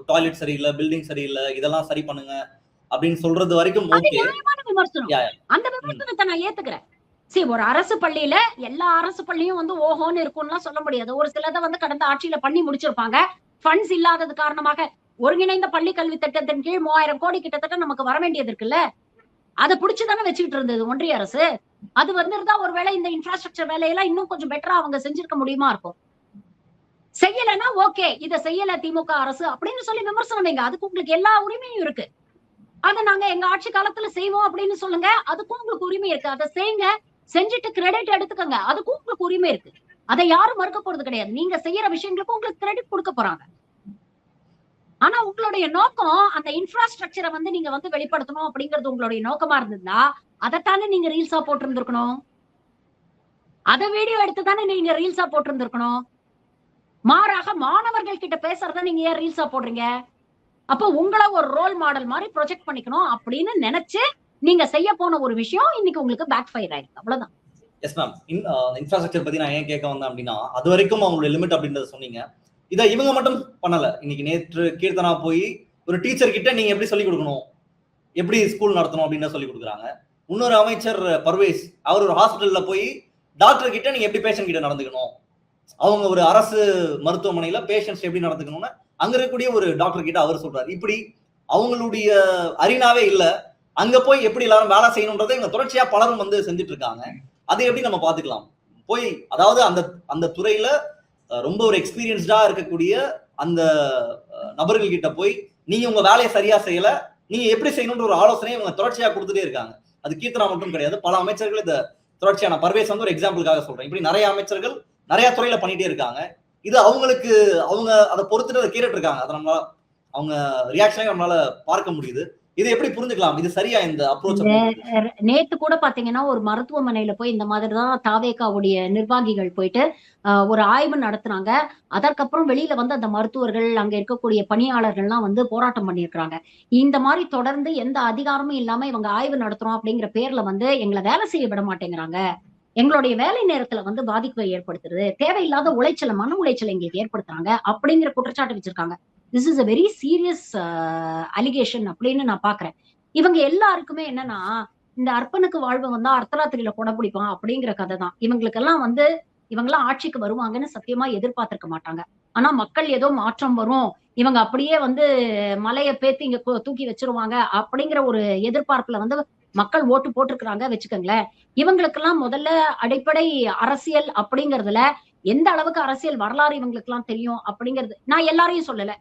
டாய்லெட் சரியில்லை, பில்டிங் சரியில்லை, இதெல்லாம் சரி பண்ணுங்க அப்படின்னு சொல்றது வரைக்கும் ஓகே. விமர்சனம். அந்த விமர்சனத்தை நான் ஏத்துக்கிறேன். சரி, ஒரு அரசு பள்ளியில எல்லா அரசு பள்ளியும் வந்து ஓஹோன்னு இருக்கும்லாம் சொல்ல முடியாது. ஒரு சிலதை வந்து கடந்த ஆட்சியில பண்ணி முடிச்சிருப்பாங்க. ஃபண்ட்ஸ் இல்லாதது காரணமாக ஒருங்கிணைந்த பள்ளி கல்வி திட்டத்தின் கீழ் 3000 கோடி கிட்டத்தட்ட நமக்கு வர வேண்டியது இருக்குல்ல. அதை புடிச்சுதானே வச்சுக்கிட்டு இருந்தது ஒன்றிய அரசு. அது வந்திருந்தா ஒருவேளை இந்த இன்ஃப்ராஸ்ட்ரக்சர் வேலையெல்லாம் இன்னும் கொஞ்சம் பெட்டரா அவங்க செஞ்சிருக்க முடியுமா இருக்கும். செய்யலைன்னா ஓகே, இதை செய்யல திமுக அரசு அப்படின்னு சொல்லி விமர்சனம் வைங்க. அதுக்கு உங்களுக்கு எல்லா உரிமையும் இருக்கு. அதை நாங்க எங்க ஆட்சி காலத்துல செய்வோம் அப்படின்னு சொல்லுங்க. அதுக்கும் உங்களுக்கு உரிமை இருக்கு. அதை செய்யுங்க, செஞ்சுட்டு கிரெடிட் எடுத்துக்கங்க. அதுக்கும் உங்களுக்கு உரிமை இருக்கு. அதை யாரும் மறுக்க போறது கிடையாது. நீங்க செய்யற விஷயங்களுக்கும் உங்களுக்கு கிரெடிட் கொடுக்க போறாங்க. ஆனா உங்களுடைய நோக்கம் அந்த இன்ஃப்ராஸ்ட்ரக்சரை வந்து நீங்க வந்து வெளிப்படுத்தணும் அப்படிங்கிறது உங்களுடைய நோக்கமா இருந்ததுன்னா அதைத்தானே நீங்க ரீல்ஸா போட்டிருந்திருக்கணும். அதை வீடியோ எடுத்து தானே நீங்க ரீல்ஸா போட்டிருந்திருக்கணும். மாறாக மாணவர்கள் கிட்ட பேசுறத நீங்க ஏன் ரீல்ஸா போடுறீங்க? அப்ப உங்களை ஒரு ரோல் மாடல் மாதிரி ப்ரொஜெக்ட் பண்ணிக்கணும் அப்படின்னு நினைச்சு நீங்க செய்ய போன ஒரு விஷயம் இன்னைக்கு உங்களுக்கு பேக் ஃபயர் ஆயிருக்கு. அவ்வளவுதான். Yes ma'am. இன்ஃப்ராஸ்ட்ரக்சர் பத்தி நான் ஏன் கேட்க வந்தேன் அப்படின்னா, அது வரைக்கும் அவங்களுடைய லிமிட் அப்படின்றத சொன்னீங்க. இதை இவங்க மட்டும் பண்ணல. இன்னைக்கு நேற்று கீர்த்தனா போய் ஒரு டீச்சர் கிட்ட நீங்க எப்படி சொல்லிக் கொடுக்கணும், எப்படி ஸ்கூல் நடத்தணும் அப்படின்னு சொல்லி கொடுக்குறாங்க. இன்னொரு அமைச்சர் பர்வேஸ், அவர் ஒரு ஹாஸ்பிட்டல்ல போய் டாக்டர் கிட்ட நீங்க எப்படி பேஷண்ட் கிட்ட நடந்துக்கணும், அவங்க ஒரு அரசு மருத்துவமனையில பேஷண்ட்ஸ் எப்படி நடந்துக்கணும்னு அங்க இருக்கக்கூடிய ஒரு டாக்டர் கிட்ட அவர் சொல்றாரு. இப்படி அவங்களுடைய அரினாவே இல்ல, அங்க போய் எப்படி எல்லாரும் வேலை செய்யணும்ன்றதை இங்க தொடர்ச்சியா பலரும் வந்து செஞ்சுட்டு இருக்காங்க. அதை எப்படி நம்ம பாத்துக்கலாம்? போய் அதாவது அந்த அந்த துறையில ரொம்ப ஒரு எக்ஸ்பீரியன்ஸ்டா இருக்கக்கூடிய அந்த நபர்கள் கிட்ட போய் நீங்க உங்க வேலையை சரியா செய்யல, நீங்க எப்படி செய்யணும்ன்ற ஒரு ஆலோசனையை இவங்க தொடர்ச்சியா கொடுத்துட்டே இருக்காங்க. அது கீர்த்தனா மட்டும் கிடையாது, பல அமைச்சர்கள் இந்த தொடர்ச்சியான பர்வேஸ் வந்து ஒரு எக்ஸாம்பிளுக்காக சொல்றேன். இப்படி நிறைய அமைச்சர்கள் நிறைய துறையில பண்ணிட்டே இருக்காங்க. இது அவங்களுக்கு அவங்க அதை பொறுத்துட்டு அதை கேட்டுட்டு இருக்காங்க. அதை நம்மளால அவங்க ரியாக்ஷனை நம்மளால பார்க்க முடியுது. இதை எப்படி புரிஞ்சுக்கலாம்? இது சரியா இந்த அப்ரோச்? நேத்து கூட பாத்தீங்கன்னா ஒரு மருத்துவமனையில போய் இந்த மாதிரிதான் தாவேகாவுடைய நிர்வாகிகள் போயிட்டு ஒரு ஆய்வு நடத்துனாங்க. அதற்கப்புறம் வெளியில வந்து அந்த மருத்துவர்கள் அங்க இருக்கக்கூடிய பணியாளர்கள்லாம் வந்து போராட்டம் பண்ணியிருக்கிறாங்க. இந்த மாதிரி தொடர்ந்து எந்த அதிகாரமும் இல்லாம இவங்க ஆய்வு நடத்துறோம் அப்படிங்கிற பேர்ல வந்து எங்களை வேலை செய்ய விட மாட்டேங்கிறாங்க, எங்களுடைய வேலை நேரத்துல வந்து பாதிப்பை ஏற்படுத்துறது, தேவையில்லாத உளைச்சலை, மன உளைச்சலை எங்களுக்கு ஏற்படுத்துறாங்க அப்படிங்கிற குற்றச்சாட்டு வச்சிருக்காங்க. This is a very serious allegation அப்படின்னு நான் பாக்குறேன். இவங்க எல்லாருக்குமே என்னன்னா, இந்த அர்ப்பனுக்கு வாழ்வு வந்தா அர்த்தராத்திரியில கொடை பிடிப்பான் அப்படிங்கிற கதை தான். இவங்களுக்கெல்லாம் வந்து இவங்கெல்லாம் ஆட்சிக்கு வருவாங்கன்னு சத்தியமா எதிர்பார்த்திருக்க மாட்டாங்க. ஆனா மக்கள் ஏதோ மாற்றம் வரும், இவங்க அப்படியே வந்து மலையை பேத்து இங்க தூக்கி வச்சிருவாங்க அப்படிங்கிற ஒரு எதிர்பார்ப்புல வந்து மக்கள் ஓட்டு போட்டிருக்கிறாங்க வச்சுக்கோங்களேன். இவங்களுக்கெல்லாம் முதல்ல அடிப்படை அரசியல் அப்படிங்கறதுல எந்த அளவுக்கு அரசியல் வரலாறு இவங்களுக்கு எல்லாம் தெரியும் அப்படிங்கிறது நான் எல்லாரையும் சொல்லல,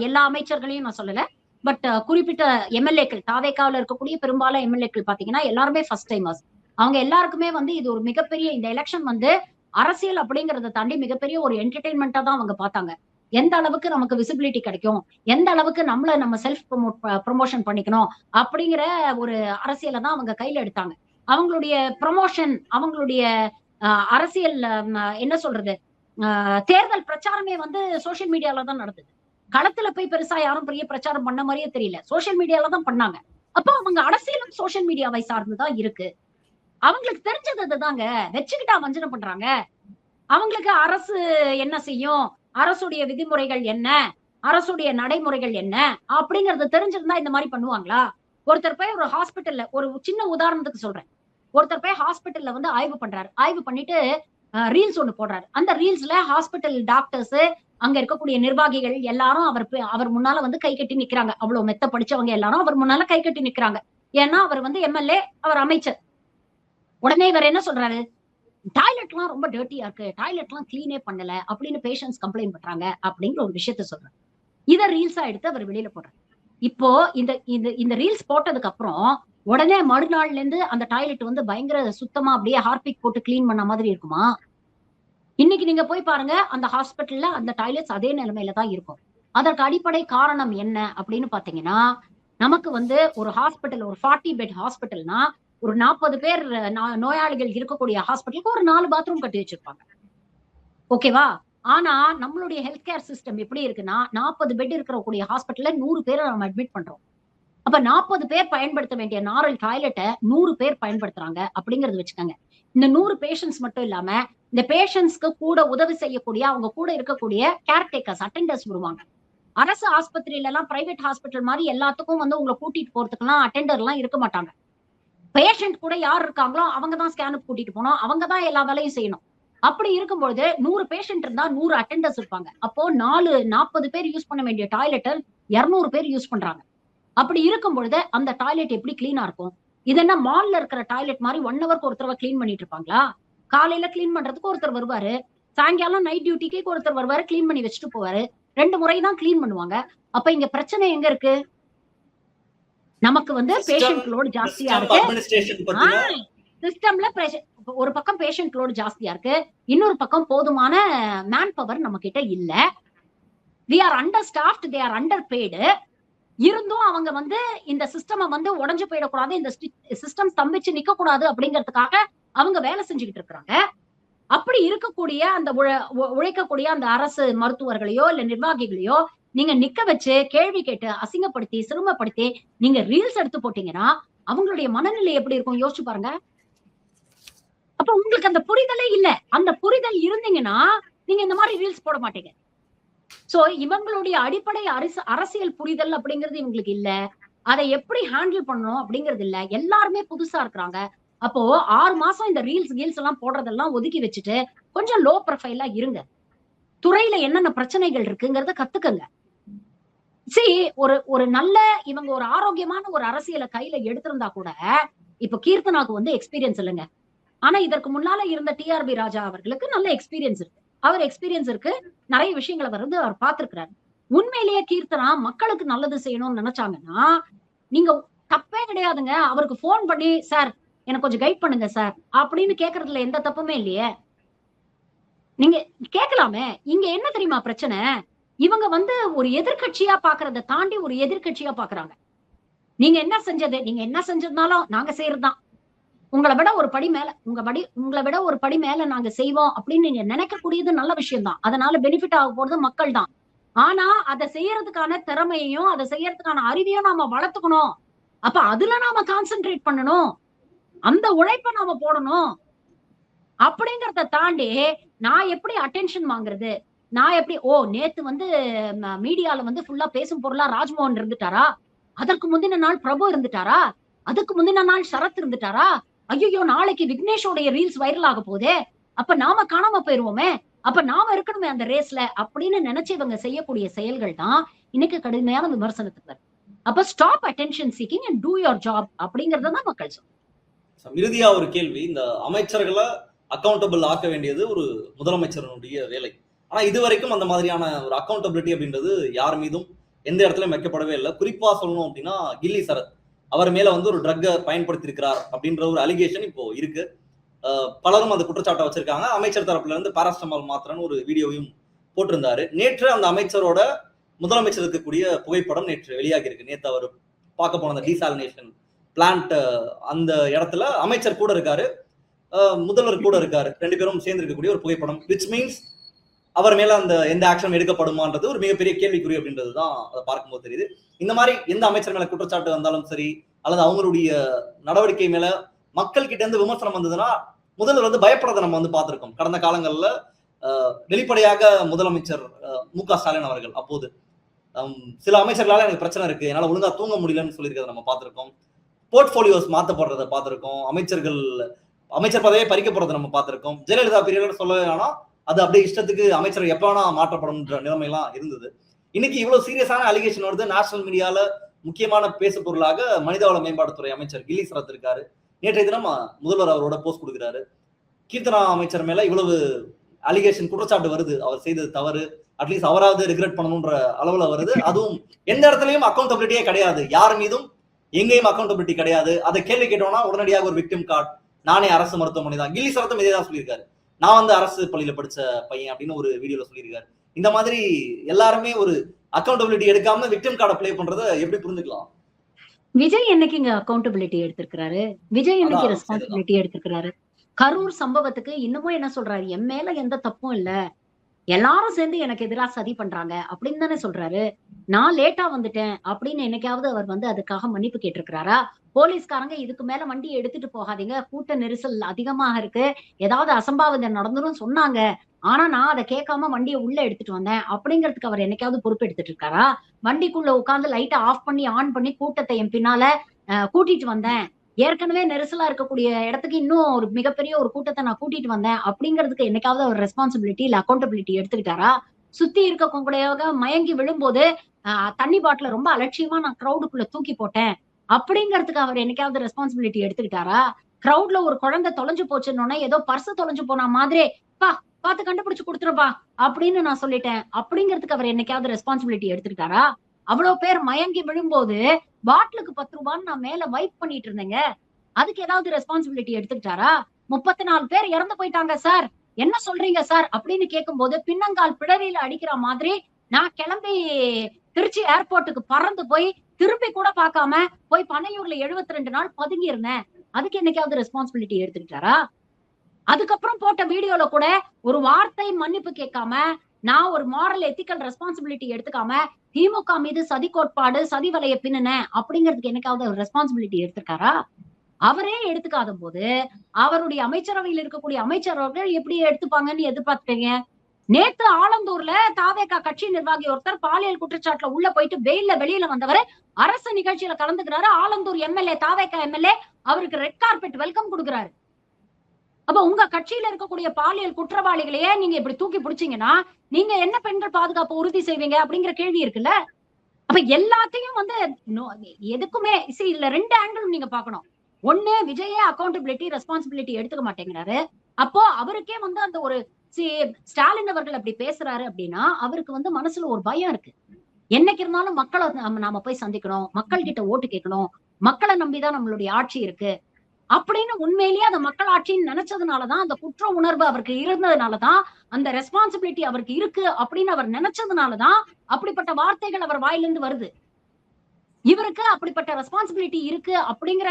எல்லா அமைச்சர்களையும் நான் சொல்லல. பட் குறிப்பிட்ட எம்எல்ஏக்கள், தாவேகாவில் இருக்கக்கூடிய பெரும்பாலும் எம்எல்ஏக்கள் பாத்தீங்கன்னா எல்லாருமே ஃபர்ஸ்ட் டைமர்ஸ். அவங்க எல்லாருக்குமே வந்து இது ஒரு மிகப்பெரிய, இந்த எலெக்ஷன் வந்து அரசியல் அப்படிங்கறத தாண்டி மிகப்பெரிய ஒரு என்டர்டெயின்மெண்டா தான் அவங்க பார்த்தாங்க. எந்த அளவுக்கு நமக்கு விசிபிலிட்டி கிடைக்கும், எந்த அளவுக்கு நம்ம செல்ஃப் ப்ரொமோஷன் பண்ணிக்கணும் அப்படிங்கிற ஒரு அரசியலை தான் அவங்க கையில எடுத்தாங்க. அவங்களுடைய ப்ரமோஷன், அவங்களுடைய அரசியல் என்ன சொல்றது, தேர்தல் பிரச்சாரமே வந்து சோசியல் மீடியால தான் நடந்தது. களத்துல போய் பெருசா யாரும் பெரிய பிரச்சாரம் பண்ண மாதிரியே தெரியல, சோசியல் மீடியால தான் பண்ணாங்க. அப்போ அவங்க அரசியலும் சோசியல் மீடியாவை சார்ந்துதான் இருக்கு. அவங்களுக்கு தெரிஞ்சது அதுதாங்க, வச்சுக்கிட்டா வஞ்சனை பண்றாங்க. அவங்களுக்கு அரசு என்ன செய்யும், அரசுடைய விதிமுறைகள் என்ன, அரசுடைய நடைமுறைகள் என்ன அப்படிங்கறது தெரிஞ்சிருந்தா இந்த மாதிரி பண்ணுவாங்களா? ஒருத்தர் போய் ஒரு ஹாஸ்பிட்டல்ல, ஒரு சின்ன உதாரணத்துக்கு சொல்றேன், ஒருத்தர் போய் ஹாஸ்பிட்டல்ல வந்து ஆய்வு பண்றாரு, ஆய்வு பண்ணிட்டு ரீல்ஸ் ஒண்ணு போடுறாரு. அந்த ரீல்ஸ்ல ஹாஸ்பிட்டல் டாக்டர்ஸ், அங்க இருக்கக்கூடிய நிர்வாகிகள் எல்லாரும் அவர் முன்னால வந்து கை கட்டி நிக்கிறாங்க. அவ்வளவு மெத்த படிச்சவங்க எல்லாரும் அவர் முன்னால கை கட்டி நிக்கிறாங்க. ஏன்னா அவர் வந்து எம்எல்ஏ, அவர் அமைச்சர். உடனே இவர் என்ன சொல்றாரு, டாய்லெட்லாம் ரொம்ப டர்ட்டியா இருக்கு, டாய்லெட்லாம் கிளீனே பண்ணல அப்படின்னு பேஷண்ட்ஸ் கம்ப்ளைண்ட் பண்றாங்க அப்படிங்கிற ஒரு விஷயத்த சொல்றாரு. இத ரீல்ஸா எடுத்து அவர் வெளியில போடுறாரு. இப்போ இந்த இந்த ரீல்ஸ் போட்டதுக்கு அப்புறம் உடனே மறுநாள்ல இருந்து அந்த டாய்லெட் வந்து பயங்கர சுத்தமா அப்படியே ஹார்பிக் போட்டு கிளீன் பண்ண மாதிரி இருக்குமா? இன்னைக்கு நீங்க போய் பாருங்க, அந்த ஹாஸ்பிட்டல்ல அந்த டாய்லெட்ஸ் அதே நிலைமையில தான் இருக்கும். அதற்கு அடிப்படை காரணம் என்ன அப்படின்னு பாத்தீங்கன்னா, நமக்கு வந்து ஒரு ஹாஸ்பிட்டல், ஒரு 40 பெட் ஹாஸ்பிட்டல்னா ஒரு 40 பேர் நோயாளிகள் இருக்கக்கூடிய ஹாஸ்பிட்டலுக்கு ஒரு 4 பாத்ரூம் கட்டி வச்சிருப்பாங்க. ஓகேவா? ஆனா நம்மளுடைய ஹெல்த் கேர் சிஸ்டம் எப்படி இருக்குன்னா, 40 பெட் இருக்கக்கூடிய ஹாஸ்பிட்டல்ல 100 பேரை நம்ம அட்மிட் பண்றோம். அப்ப 40 பேர் பயன்படுத்த வேண்டிய நார்மல் டாய்லெட்டை 100 பேர் பயன்படுத்துறாங்க அப்படிங்கறது வச்சுக்கோங்க. இந்த 100 பேஷண்ட்ஸ் மட்டும் இல்லாம இந்த பேஷண்ட்ஸ்க்கு கூட உதவி செய்யக்கூடிய, அவங்க கூட இருக்கக்கூடிய கேர்டேக்கர்ஸ், அட்டெண்டர்ஸ் வருவாங்க. அரசு ஆஸ்பத்திரியில எல்லாம், பிரைவேட் ஹாஸ்பிட்டல் மாதிரி எல்லாத்துக்கும் வந்து உங்களை கூட்டிட்டு போறதுக்கெல்லாம் அட்டெண்டர் எல்லாம் இருக்க மாட்டாங்க. பேஷண்ட் கூட யார் இருக்காங்களோ அவங்க தான் ஸ்கேனுக்கு கூட்டிட்டு போனோம், அவங்க தான் எல்லா வேலையும் செய்யணும். அப்படி இருக்கும்பொழுது 100 பேஷண்ட் இருந்தா 100 அட்டெண்டர்ஸ் இருப்பாங்க. அப்போ 40 பேர் யூஸ் பண்ண வேண்டிய டாய்லெட்டை 200 பேர் யூஸ் பண்றாங்க. அப்படி இருக்கும் பொழுது அந்த டாய்லெட் எப்படி கிளீனா இருக்கும்? இது என்ன மால்ல இருக்கிற டாய்லெட் மாதிரி 1 ஹவருக்கு ஒரு தடவை கிளீன் பண்ணிட்டு இருப்பாங்களா? காலையில கிளீன் பண்றதுக்கு ஒருத்தர் வருவாரு, சாயங்காலம் நைட் டியூட்டிக்கு ஒருத்தர் வருவாரு, கிளீன் பண்ணி வச்சுட்டு போவாரு. 2 முறை தான் கிளீன் பண்ணுவாங்க. அப்ப இங்க பிரச்சனை எங்க இருக்கு? நமக்கு வந்து பேஷண்ட் லோடு ஜாஸ்தியா இருக்கு. சிஸ்டம்ல ஒரு பக்கம் பேஷண்ட் லோடு ஜாஸ்தியா இருக்கு, இன்னொரு பக்கம் போதுமான மேன் பவர் நம்ம கிட்ட இல்ல. we are understaffed, they are underpaid. இருந்தும் அவங்க வந்து இந்த சிஸ்டம் வந்து உடைஞ்சு போயிடக்கூடாது, இந்த சிஸ்டம் ஸ்தம்பிச்சு நிக்க கூடாது அப்படிங்கிறதுக்காக அவங்க வேலை செஞ்சுக்கிட்டு இருக்காங்க. அப்படி இருக்கக்கூடிய அந்த உழைக்கக்கூடிய அந்த அரசு மருத்துவர்களையோ இல்ல நிர்வாகிகளையோ நீங்க நிக்க வச்சு கேள்வி கேட்டு அசிங்கப்படுத்தி சிரமப்படுத்தி நீங்க ரீல்ஸ் எடுத்து போட்டீங்கன்னா அவங்களுடைய மனநிலை எப்படி இருக்கும் யோசிச்சு பாருங்க. அப்ப உங்களுக்கு அந்த புரிதலே இல்ல. அந்த புரிதல் இருந்தீங்கன்னா நீங்க இந்த மாதிரி ரீல்ஸ் போட மாட்டீங்க. சோ இவங்களுடைய அடிப்படை அரசியல் புரிதல் அப்படிங்கிறது இவங்களுக்கு இல்ல. அதை எப்படி ஹேண்டில் பண்ணணும் அப்படிங்கிறது இல்ல. எல்லாருமே புதுசா இருக்கிறாங்க. அப்போ 6 மாசம் இந்த ரீல்ஸ் எல்லாம் போடுறதெல்லாம் ஒதுக்கி வச்சுட்டு கொஞ்சம் லோ ப்ரொஃபைலா இருங்க. துறையில என்னென்ன பிரச்சனைகள் இருக்குங்கிறத கத்துக்கங்க. ஒரு நல்ல இவங்க ஒரு ஆரோக்கியமான ஒரு அரசியலை கையில எடுத்திருந்தா கூட, இப்ப கீர்த்தனாக்கு வந்து எக்ஸ்பீரியன்ஸ் இல்லைங்க. ஆனா இதற்கு முன்னால இருந்த டிஆர்பி ராஜா அவர்களுக்கு நல்ல எக்ஸ்பீரியன்ஸ் இருக்கு. அவர் எக்ஸ்பீரியன்ஸ் இருக்கு, நிறைய விஷயங்களை வந்து அவர் பார்த்திருக்கிறாரு. உண்மையிலேயே கீர்த்தனா மக்களுக்கு நல்லது செய்யணும்னு நினைச்சாங்கன்னா நீங்க தப்பே கிடையாதுங்க. அவருக்கு போன் பண்ணி சார் எனக்கு கொஞ்சம் கைட் பண்ணுங்க சார் அப்படின்னு கேக்குறதுல எந்த தப்புமே இல்லையே. நீங்க கேட்கலாமே. இங்க என்ன தெரியுமா பிரச்சனை? இவங்க வந்து ஒரு எதிர்கட்சியா பாக்குறத தாண்டி ஒரு எதிர்கட்சியா பாக்குறாங்க. நீங்க என்ன செஞ்சதுனாலும் நாங்க செய்யறதுதான், உங்களை விட ஒரு படி மேல, உங்களை விட ஒரு படி மேல நாங்க செய்வோம் அப்படின்னு நீங்க நினைக்கக்கூடியது நல்ல விஷயம் தான். அதனால பெனிஃபிட் ஆக போறது மக்கள் தான். ஆனா அதை செய்யறதுக்கான திறமையையும் அதை செய்யறதுக்கான அறிவையும் நாம வளர்த்துக்கணும். அப்ப அதுல நாம கான்சென்ட்ரேட் பண்ணணும், அந்த உழைப்பை நாம போடணும். அப்படிங்கறத தாண்டி நான் எப்படி அட்டென்ஷன் வாங்குறது, நான் எப்படி நேத்து வந்து மீடியால வந்து ஃபுல்லா பேசும் பொருளா ராஜ்மோகன் இருந்துட்டாரா, அதற்கு முந்தின நாள் பிரபு இருந்துட்டாரா, அதுக்கு முந்தின நாள் சரத் இருந்துட்டாரா, ஐயோ நாளைக்கு விக்னேஷோடைய ரீல்ஸ் வைரல் ஆக போதே, அப்ப நாம காணாம போயிருவோமே, அப்ப நாம இருக்கணுமே அந்த ரேஸ்ல அப்படின்னு நினைச்சு இவங்க செய்யக்கூடிய செயல்கள் தான் இன்னைக்கு கடுமையான விமர்சனத்துக்கு வருது. அப்ப stop attention seeking and two your job அப்படிங்கறத தான் மக்கள் சொல்றாங்க. இறுதியா ஒரு கேள்வி, இந்த அமைச்சர்களை அக்கௌண்டபிள் ஆக்க வேண்டியது ஒரு முதலமைச்சருடைய வேலை. ஆனா இதுவரைக்கும் அந்த மாதிரியான ஒரு அக்கௌண்டபிலிட்டி அப்படின்றது யார் மீதும் எந்த இடத்துலயும் வைக்கப்படவே இல்லை. குறிப்பா சொல்லணும் அப்படின்னா கில்லி சரத் அவர் மேல வந்து ஒரு ட்ரக்கை பயன்படுத்தி இருக்கிறார் அப்படின்ற ஒரு அலிகேஷன் இப்போ இருக்கு. பலரும் அந்த குற்றச்சாட்டை வச்சிருக்காங்க. அமைச்சர் தரப்புல இருந்து பாராஸ்டமால் மாத்திரன்னு ஒரு வீடியோவையும் போட்டிருந்தாரு. நேற்று அந்த அமைச்சரோட முதலமைச்சர் இருக்கக்கூடிய புகைப்படம் நேற்று வெளியாகி இருக்கு. நேற்று அவர் பார்க்க போன அந்த டீசாலினேஷன் பிளான்ட் அந்த இடத்துல அமைச்சர் கூட இருக்காரு, முதல்வர் கூட இருக்காரு, 2 பேரும் சேர்ந்து இருக்கக்கூடிய ஒரு புகைப்படம். விச் மீன்ஸ் அவர் மேல அந்த எந்த ஆக்ஷன் எடுக்கப்படுமான்றது ஒரு மிகப்பெரிய கேள்விக்குறி அப்படின்றதுதான் அதை பார்க்கும்போது தெரியுது. இந்த மாதிரி எந்த அமைச்சர் மேல குற்றச்சாட்டு வந்தாலும் சரி, அல்லது அவங்களுடைய நடவடிக்கை மேல மக்கள் கிட்ட இருந்து விமர்சனம் வந்ததுன்னா முதல்வர் வந்து பயப்படுறதை நம்ம வந்து பார்த்திருக்கோம். கடந்த காலங்கள்ல வெளிப்படையாக முதலமைச்சர் மு.க. ஸ்டாலின் அவர்கள் அப்போது சில அமைச்சர்களால எனக்கு பிரச்சனை இருக்கு, என்னால ஒழுங்கா தூங்க முடியலன்னு சொல்லியிருக்கிறத நம்ம பார்த்திருக்கோம். போர்ட்போலியோஸ் மாத்தப்படுறத பார்த்திருக்கோம், அமைச்சர் பதவியே பறிக்கப்படுறதை நம்ம பார்த்திருக்கோம். ஜெயலலிதா பீரியட்ல சொல்ல வேணாம், அது அப்படியே இஷ்டத்துக்கு அமைச்சர் எப்ப வேணா மாற்றப்படும் நிலைமை எல்லாம் இருந்தது. இன்னைக்கு இவ்வளவு சீரியஸான அலிகேஷன் வருது. நேஷனல் மீடியால முக்கியமான பேசு பொருளாக மனிதவள மேம்பாட்டுத்துறை அமைச்சர் கில்லி சரத் இருக்காரு. நேற்றைய தினம் முதல்வர் அவரோட போஸ்ட் கொடுக்கிறாரு. கீர்த்தனா அமைச்சர் மேல இவ்வளவு அலிகேஷன் குற்றச்சாட்டு வருது, அவர் செய்தது தவறு, அட்லீஸ்ட் அவராவது ரிக்ரெட் பண்ணணும்ன்ற அளவுல வருது. அதுவும் எந்த இடத்துலயும் அக்கௌண்டபிலிட்டியே கிடையாது, யார் மீதும் எங்கேயும் அக்கௌண்டபிலிட்டி கிடையாது. அதை கேள்வி கேட்டோம்னா உடனடியாக ஒரு விக்டிம் கார்டு, நானே அரசு மருத்துவமனை தான். கில்லி சரத்தும் இதே தான் சொல்லியிருக்காரு, நான் வந்து அரசு பள்ளியில படிச்ச பையன் அப்படின்னு ஒரு வீடியோல சொல்லியிருக்காரு. இந்த மாதிரி எல்லாருமே ஒரு அக்கௌண்டபிலிட்டி எடுக்காம விக்டிம் கார்டை பிளே பண்றத எப்படி புரிஞ்சுக்கலாம்? விஜய் என்னைக்கு இங்க அக்கௌண்டபிலிட்டி எடுத்திருக்கிறாரு? விஜய் என்னைக்கு ரெஸ்பான்சிபிலிட்டி எடுத்திருக்கிறாரு? கரூர் சம்பவத்துக்கு இன்னமும் என்ன சொல்றாரு, என் மேல எந்த தப்பும் இல்ல, எல்லாரும் சேர்ந்து எனக்கு எதிராக சதி பண்றாங்க அப்படின்னு தானே சொல்றாரு. நான் லேட்டா வந்துட்டேன் அப்படின்னு என்னைக்காவது அவர் வந்து அதுக்காக மன்னிப்பு கேட்டிருக்கிறாரா? போலீஸ்காரங்க இதுக்கு மேல வண்டி எடுத்துட்டு போகாதீங்க, கூட்ட நெரிசல் அதிகமாக இருக்கு, ஏதாவது அசம்பாவிதம் நடந்துரும் சொன்னாங்க, ஆனா நான் அதை கேட்காம வண்டியை உள்ள எடுத்துட்டு வந்தேன் அப்படிங்கிறதுக்கு அவர் என்னைக்காவது பொறுப்பு எடுத்துட்டு இருக்காரா? வண்டிக்குள்ள உட்கார்ந்து லைட்டை ஆஃப் பண்ணி ஆன் பண்ணி கூட்டத்தை என் பின்னால கூட்டிட்டு வந்தேன், ஏற்கனவே நெரிசலா இருக்கக்கூடிய இடத்துக்கு இன்னும் ஒரு மிகப்பெரிய ஒரு கூட்டத்தை நான் கூட்டிட்டு வந்தேன் அப்படிங்கிறதுக்கு என்னைக்காவது அவர் ரெஸ்பான்சிபிலிட்டி இல்ல அக்கௌண்டபிலிட்டி எடுத்துக்கிட்டாரா? சுத்தி இருக்கக்கூடிய மயங்கி விழும்போது தண்ணி பாட்டில ரொம்ப அலட்சியமா நான் கிரௌடுக்குள்ள தூக்கி போட்டேன் அப்படிங்கிறதுக்கு அவர் என்னைக்காவது ரெஸ்பான்சிபிலிட்டி எடுத்துக்கிட்டாரா? கிரௌட்ல ஒரு குழந்தை தொலைஞ்சு போச்சுன்னு ஏதோ பர்ஸ் தொலைஞ்சு போன மாதிரி பார்த்து கண்டுபிடிச்சு கொடுத்துருப்பா அப்படின்னு நான் சொல்லிட்டேன் அப்படிங்கிறதுக்கு அவர் என்னைக்காவது ரெஸ்பான்சிபிலிட்டி எடுத்துக்கிட்டாரா? அவ்வளவு பேர் மயங்கி விழும்போது பாட்டிலுக்கு 10 ரூபான்னு நான் மேல வைப் பண்ணிட்டு இருந்தேங்க, அதுக்கு ஏதாவது ரெஸ்பான்சிபிலிட்டி எடுத்துக்கிட்டாரா? 34 பேர் இறந்து போயிட்டாங்க சார், என்ன சொல்றீங்க சார் அப்படின்னு கேட்கும் போது பின்னங்கால் பிடரியில அடிக்கிற மாதிரி நான் கிளம்பி திருச்சி ஏர்போர்ட்டுக்கு பறந்து போய் திருப்பி கூட பார்க்காம போய் பனையூர்ல 72 நாள் பதுங்கி இருந்தேன், அதுக்கு என்னைக்காவது ரெஸ்பான்சிபிலிட்டி எடுத்துக்கிட்டாரா? அதுக்கப்புறம் போட்ட வீடியோல கூட ஒரு வார்த்தை மன்னிப்பு கேட்காம, நான் ஒரு மாரல் எத்திக்கல் ரெஸ்பான்சிபிலிட்டி எடுத்துக்காம திமுக மீது சதி கோட்பாடு சதி வலைய பின்ன அப்படிங்கிறதுக்கு என்னைக்காவது ஒரு ரெஸ்பான்சிபிலிட்டி எடுத்திருக்காரா? அவரே எடுத்துக்காத போது அவருடைய அமைச்சரவையில் இருக்கக்கூடிய அமைச்சர்கள் எப்படி எடுத்துப்பாங்கன்னு எதிர்பார்த்தீங்க? நேத்து ஆலந்தூர்ல தாவேகா கட்சி நிர்வாகி ஒருத்தர் பாலியல் குற்றச்சாட்டுல உள்ள போயிட்டு வெளியில வந்தவர் அரசு நிகழ்ச்சியில கலந்துக்கிறாரு. ஆலந்தூர் எம்எல்ஏ தாவேகா எம்எல்ஏ அவருக்கு ரெட் கார்பெட் வெல்கம் கொடுக்குறாரு. அப்ப உங்க கட்சியில இருக்கக்கூடிய பாலியல் குற்றவாளிகளையே நீங்க இப்படி தூக்கி பிடிச்சீங்கன்னா நீங்க என்ன பெண்கள் பாதுகாப்பு உறுதி செய்வீங்க அப்படிங்கிற கேள்வி இருக்குல்ல. அப்ப எல்லாத்தையும் வந்து எதுக்குமே இதுல 2 ஆங்கிள் நீங்க பாக்கணும். ஒண்ணு, விஜயே அக்கௌண்டபிலிட்டி ரெஸ்பான்சிபிலிட்டி எடுத்துக்க மாட்டேங்கிறாரு. அப்போ அவருக்கே வந்து அந்த ஒரு ஸ்டாலின் அவர்கள் அப்படி பேசுறாரு அப்படின்னா அவருக்கு வந்து மனசுல ஒரு பயம் இருக்கு. என்னைக்கு இருந்தாலும் மக்களை நாம போய் சந்திக்கணும், மக்கள் கிட்ட ஓட்டு கேட்கணும், மக்களை நம்பிதான் நம்மளுடைய ஆட்சி இருக்கு அப்படின்னு உண்மையிலேயே அந்த மக்கள் ஆட்சின்னு நினைச்சதுனாலதான், அந்த குற்ற உணர்வு அவருக்கு இருந்ததுனாலதான், அந்த ரெஸ்பான்சிபிலிட்டி அவருக்கு இருக்கு அப்படின்னு அவர் நினைச்சதுனாலதான் அப்படிப்பட்ட வார்த்தைகள் அவர் வாயிலிருந்து வருது. இவருக்கு அப்படிப்பட்ட ரெஸ்பான்சிபிலிட்டி இருக்கு அப்படிங்கிற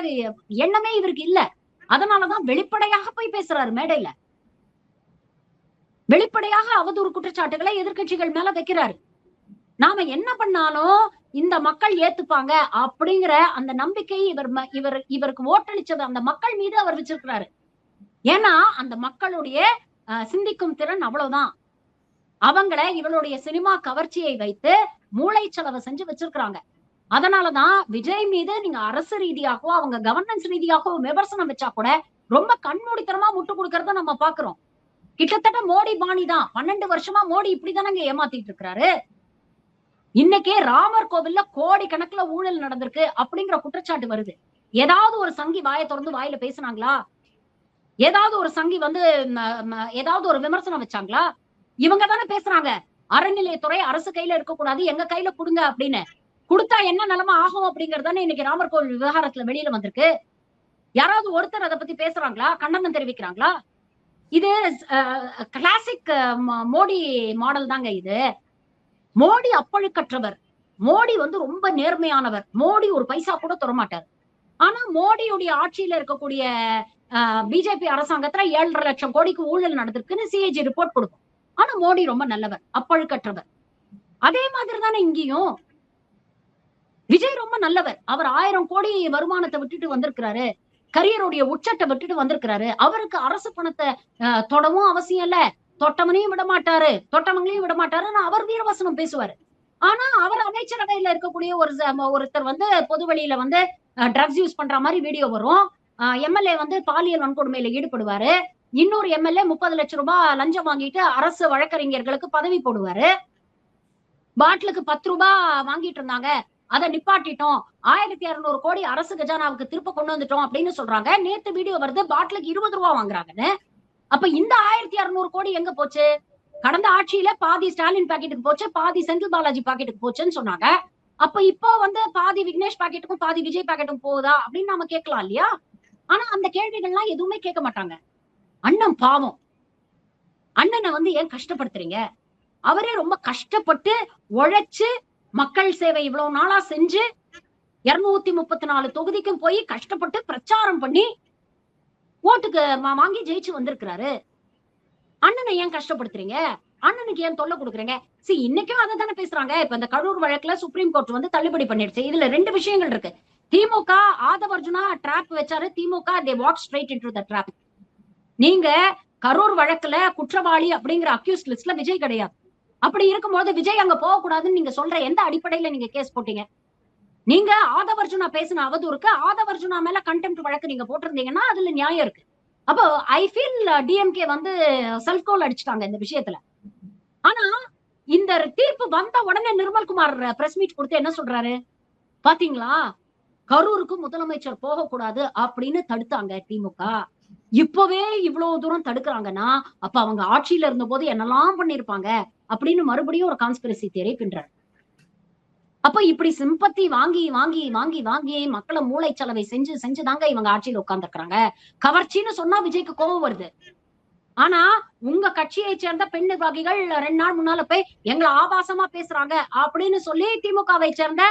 எண்ணமே இவருக்கு இல்ல. அதனாலதான் வெளிப்படையாக போய் பேசுறாரு மேடையில, வெளிப்படையாக அவதூறு குற்றச்சாட்டுகளை எதிர்கட்சிகள் மேல வைக்கிறாரு. நாம என்ன பண்ணாலும் இந்த மக்கள் ஏத்துப்பாங்க அப்படிங்கிற அந்த நம்பிக்கை இவருக்கு ஓட்டளிச்சது அந்த மக்கள் மீது அவர் வச்சிருக்கிறாரு. ஏன்னா அந்த மக்களுடைய சிந்திக்கும் திறன் அவ்வளவுதான். அவங்களை இவளுடைய சினிமா கவர்ச்சியை வைத்து மூளை செலவு செஞ்சு வச்சிருக்கிறாங்க. அதனாலதான் விஜய் மீது நீங்க அரசு ரீதியாகவோ அவங்க கவர்னன்ஸ் ரீதியாகவோ விமர்சனம் வச்சா கூட ரொம்ப கண்மூடித்தனமா முட்டு கொடுக்கறத நம்ம பாக்குறோம். கிட்டத்தட்ட மோடி பாணி தான். 12 வருஷமா மோடி இப்படிதானங்க ஏமாத்திட்டு இருக்கிறாரு. இன்னைக்கே ராமர் கோவில்ல கோடி கணக்குல ஊழல் நடந்திருக்கு அப்படிங்கிற குற்றச்சாட்டு வருது. ஏதாவது ஒரு சங்கி வாயை திறந்து வாயில பேசினாங்களா? ஏதாவது ஒரு சங்கி வந்து ஏதாவது ஒரு விமர்சனம் வச்சாங்களா? இவங்க தானே பேசுறாங்க, அறநிலையத்துறை அரசு கையில இருக்கக்கூடாது, எங்க கையில கொடுங்க அப்படின்னு. கொடுத்தா என்ன நிலைமை ஆகும் அப்படிங்கறதானே இன்னைக்கு ராமர் கோவில் விவகாரத்துல வெளியில வந்திருக்கு. யாராவது ஒருத்தர் அதை பத்தி பேசுறாங்களா? கண்டனம் தெரிவிக்கிறாங்களா? இது கிளாசிக் மோடி மாடல் தாங்க இது. மோடி அப்பழுக்கற்றவர், மோடி வந்து ரொம்ப நேர்மையானவர், மோடி ஒரு பைசா கூட தொடமாட்டார். ஆனா மோடியுடைய ஆட்சியில இருக்கக்கூடிய பிஜேபி அரசாங்கத்துல 7.5 லட்சம் கோடிக்கு ஊழல் நடந்திருக்குன்னு சிஏஜி ரிப்போர்ட் கொடுக்கும். ஆனா மோடி ரொம்ப நல்லவர், அப்பழுக்கற்றவர். அதே மாதிரி தானே இங்கேயும் விஜய் ரொம்ப நல்லவர். அவர் 1000 கோடி வருமானத்தை விட்டுட்டு வந்திருக்கிறாரு, கரியருடைய உச்சத்தை விட்டுட்டு வந்திருக்கிறாரு. அவருக்கு அரசு பணத்தை தொடவும் அவசியம் இல்ல, தொட்டவனையும் விட மாட்டாரு, தொட்டவங்களையும் விட மாட்டாருன்னு அவர் வீரவசனம் பேசுவாரு. ஆனா அவர் அமைச்சரவையில இருக்கக்கூடிய ஒருத்தர் வந்து பொது வழியில வந்து ட்ரக்ஸ் யூஸ் பண்ற மாதிரி வீடியோ வரும். எம்எல்ஏ வந்து பாலியல் வன்கொடுமையில ஈடுபடுவாரு. இன்னொரு எம்எல்ஏ 30 லட்சம் ரூபாய் லஞ்சம் வாங்கிட்டு அரசு வழக்கறிஞர்களுக்கு பதவி போடுவாரு. பாட்டிலுக்கு 10 ரூபாய் வாங்கிட்டு இருந்தாங்க, அதை நிப்பாட்டிட்டோம், 1200 கோடி அரசு கஜானாவுக்கு திருப்ப கொண்டு வந்துட்டோம் அப்படின்னு சொல்றாங்க. நேத்து வீடியோ வருது பாட்டிலுக்கு 20 ரூபாய் வாங்குறாங்கன்னு. அப்ப இந்த 1200 கோடி எங்க போச்சு? கடந்த ஆட்சியில பாதி ஸ்டாலின் பாக்கெட்டுக்கு போச்சு, பாதி செந்தில் பாலாஜி பாக்கெட்டுக்கு போச்சுன்னு சொன்னாங்க. அப்ப இப்போ வந்து பாதி விக்னேஷ் பாக்கெட்டுக்கும் பாதி விஜய் பாக்கெட்டுக்கும் போகுதா அப்படின்னு நாம கேட்கலாம் இல்லையா? ஆனா அந்த கேள்விகள்லாம் எதுவுமே கேட்க மாட்டாங்க. அண்ணன் பாவம், அண்ணனை வந்து ஏன் கஷ்டப்படுத்துறீங்க? அவரே ரொம்ப கஷ்டப்பட்டு உழைச்சு மக்கள் சேவை இவ்வளவு நாளா செஞ்சு 234 தொகுதிக்கும் போய் கஷ்டப்பட்டு பிரச்சாரம் பண்ணி ஓட்டுக்கு வாங்கி ஜெயிச்சு வந்திருக்கிறாரு. அண்ணனை ஏன் கஷ்டப்படுத்துறீங்க? அண்ணனுக்கு ஏன் தொல்லை கொடுக்குறீங்க? இன்னைக்கும் அதை தானே பேசுறாங்க. இப்ப இந்த கரூர் வழக்குல சுப்ரீம் கோர்ட் வந்து தள்ளுபடி பண்ணிடுச்சு. இதுல 2 விஷயங்கள் இருக்கு. திமுக ஆதவர்ஜுனா டிராப் வச்சாரு, திமுக they walk straight into the trap. நீங்க கரூர் வழக்குல குற்றவாளி அப்படிங்கிற அக்யூஸ்ட் லிஸ்ட்ல விஜய் கிடையாது. அப்படி இருக்கும்போது விஜய் அங்க போக கூடாதுன்னு நீங்க சொல்ற எந்த அடிப்படையில நீங்க கேஸ் போட்டீங்க? நீங்க ஆதவர்ஜுனா பேசின அவதூறுக்கு ஆதவர்ஜுனா மேல கண்டெம்ட் வழக்கு நீங்க போட்டிருந்தீங்கன்னா அதுல நியாயம் இருக்கு. அப்போ ஐ ஃபீல் டிஎம்கே வந்து செல்ஃப் கோல் அடிச்சுட்டாங்க இந்த விஷயத்துல. ஆனா இந்த தீர்ப்பு வந்த உடனே நிர்மல்குமார் பிரஸ் மீட் கொடுத்து என்ன சொல்றாரு பாத்தீங்களா, கரூருக்கு முதலமைச்சர் போகக்கூடாது அப்படின்னு தடுத்தாங்க திமுக. இப்பவே இவ்வளவு தூரம் தடுக்கிறாங்கன்னா அப்ப அவங்க ஆட்சியில இருந்த போது என்னெல்லாம் பண்ணிருப்பாங்க அப்படின்னு மறுபடியும் ஒரு கான்ஸ்பிரசி தியரி பின்றாரு. அப்ப இப்படி சிம்பத்தி வாங்கி வாங்கி வாங்கி வாங்கி மக்களை மூளை செலவை செஞ்சு செஞ்சுதாங்க இவங்க ஆட்சியில உட்கார்ந்துருக்காங்க. கவர்ச்சின்னு சொன்னா விஜய்க்கு கோபம் வருது. ஆனா உங்க கட்சியை சேர்ந்த பெண் நிர்வாகிகள் 2 நாள் முன்னால போய் எங்களை ஆபாசமா பேசுறாங்க அப்படின்னு சொல்லி திமுகவை சேர்ந்த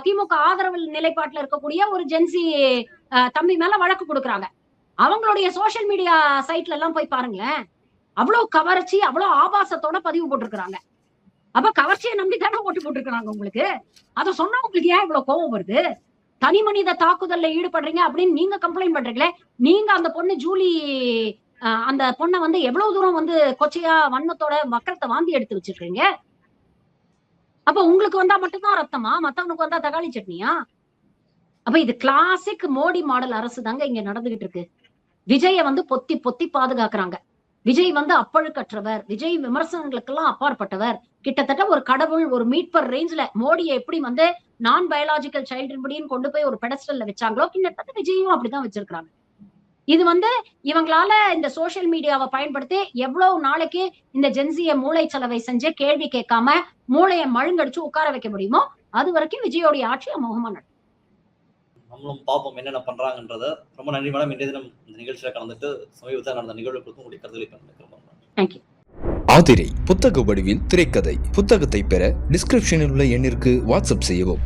திமுக ஆதரவு நிலைப்பாட்டுல இருக்கக்கூடிய ஒரு ஜென்சி தம்பி மேல வழக்கு கொடுக்குறாங்க. அவங்களுடைய சோசியல் மீடியா சைட்ல எல்லாம் போய் பாருங்களேன், அவ்வளவு கவர்ச்சி அவ்வளவு ஆபாசத்தோட பதிவு போட்டிருக்கிறாங்க. அப்ப கவர்ச்சியை நம்பி தானே ஓட்டு போட்டிருக்கிறாங்க உங்களுக்கு. அதை சொன்னா உங்களுக்கு ஏன் இவ்வளவு கோபம் வருது? தனி மனித தாக்குதல்ல ஈடுபடுறீங்க அப்படின்னு நீங்க கம்ப்ளைண்ட் பண்றீங்களே, நீங்க அந்த பொண்ணு ஜூலி அந்த பொண்ணை வந்து எவ்வளவு தூரம் வந்து கொச்சையா வன்மத்தோட மக்கள்கிட்ட வாந்தி எடுத்து வச்சிருக்கீங்க. அப்ப உங்களுக்கு வந்தா மட்டும்தான் ரத்தமா, மத்தவனுக்கு வந்தா தக்காளி சட்னியா? அப்ப இது கிளாசிக் மோடி மாடல் அரசு தாங்க இங்க நடந்துகிட்டு இருக்கு. விஜய வந்து பொத்தி பொத்தி பாதுகாக்கிறாங்க. விஜய் வந்து அப்பழுக்கற்றவர், விஜய் விமர்சனங்களுக்கெல்லாம் அப்பாற்பட்டவர், கிட்டத்தட்ட ஒரு கடவுள், ஒரு மீட்பர் ரேஞ்ச்ல மோடியை எப்படி வந்து நான் பயாலாஜிக்கல் சைல்டு கொண்டு போய் ஒரு பெடஸ்டல்ல வச்சாங்களோ கிட்டத்தட்ட விஜயும் அப்படிதான் வச்சிருக்காங்க. இது வந்து இவங்களால இந்த சோசியல் மீடியாவை பயன்படுத்தி எவ்வளவு நாளைக்கு இந்த ஜென்சிய மூளை செலவை செஞ்சு கேள்வி கேட்காம மூளையை மழுங்கடிச்சு உட்கார வைக்க முடியுமோ அது வரைக்கும் விஜயோடைய ஆட்சி அமோகமா நடக்கும். நம்மளும் பார்ப்போம் என்னென்ன பண்றாங்கன்றத. ரொம்ப நன்றி மேடம். இன்றைய தினம் இந்த நிகழ்ச்சியில கலந்துட்டு சமீபத்தில் நடந்த நிகழ்வு குறித்து உங்களுடைய கருத்துக்களை பகிர்ந்துக்கிறோம். தேங்க்யூ. ஆதிரை புத்தக வடிவில் திரைக்கதை. புத்தகத்தை பெற டிஸ்கிரிப்ஷனில் உள்ள எண்ணிற்கு வாட்ஸ்அப் செய்யவும்.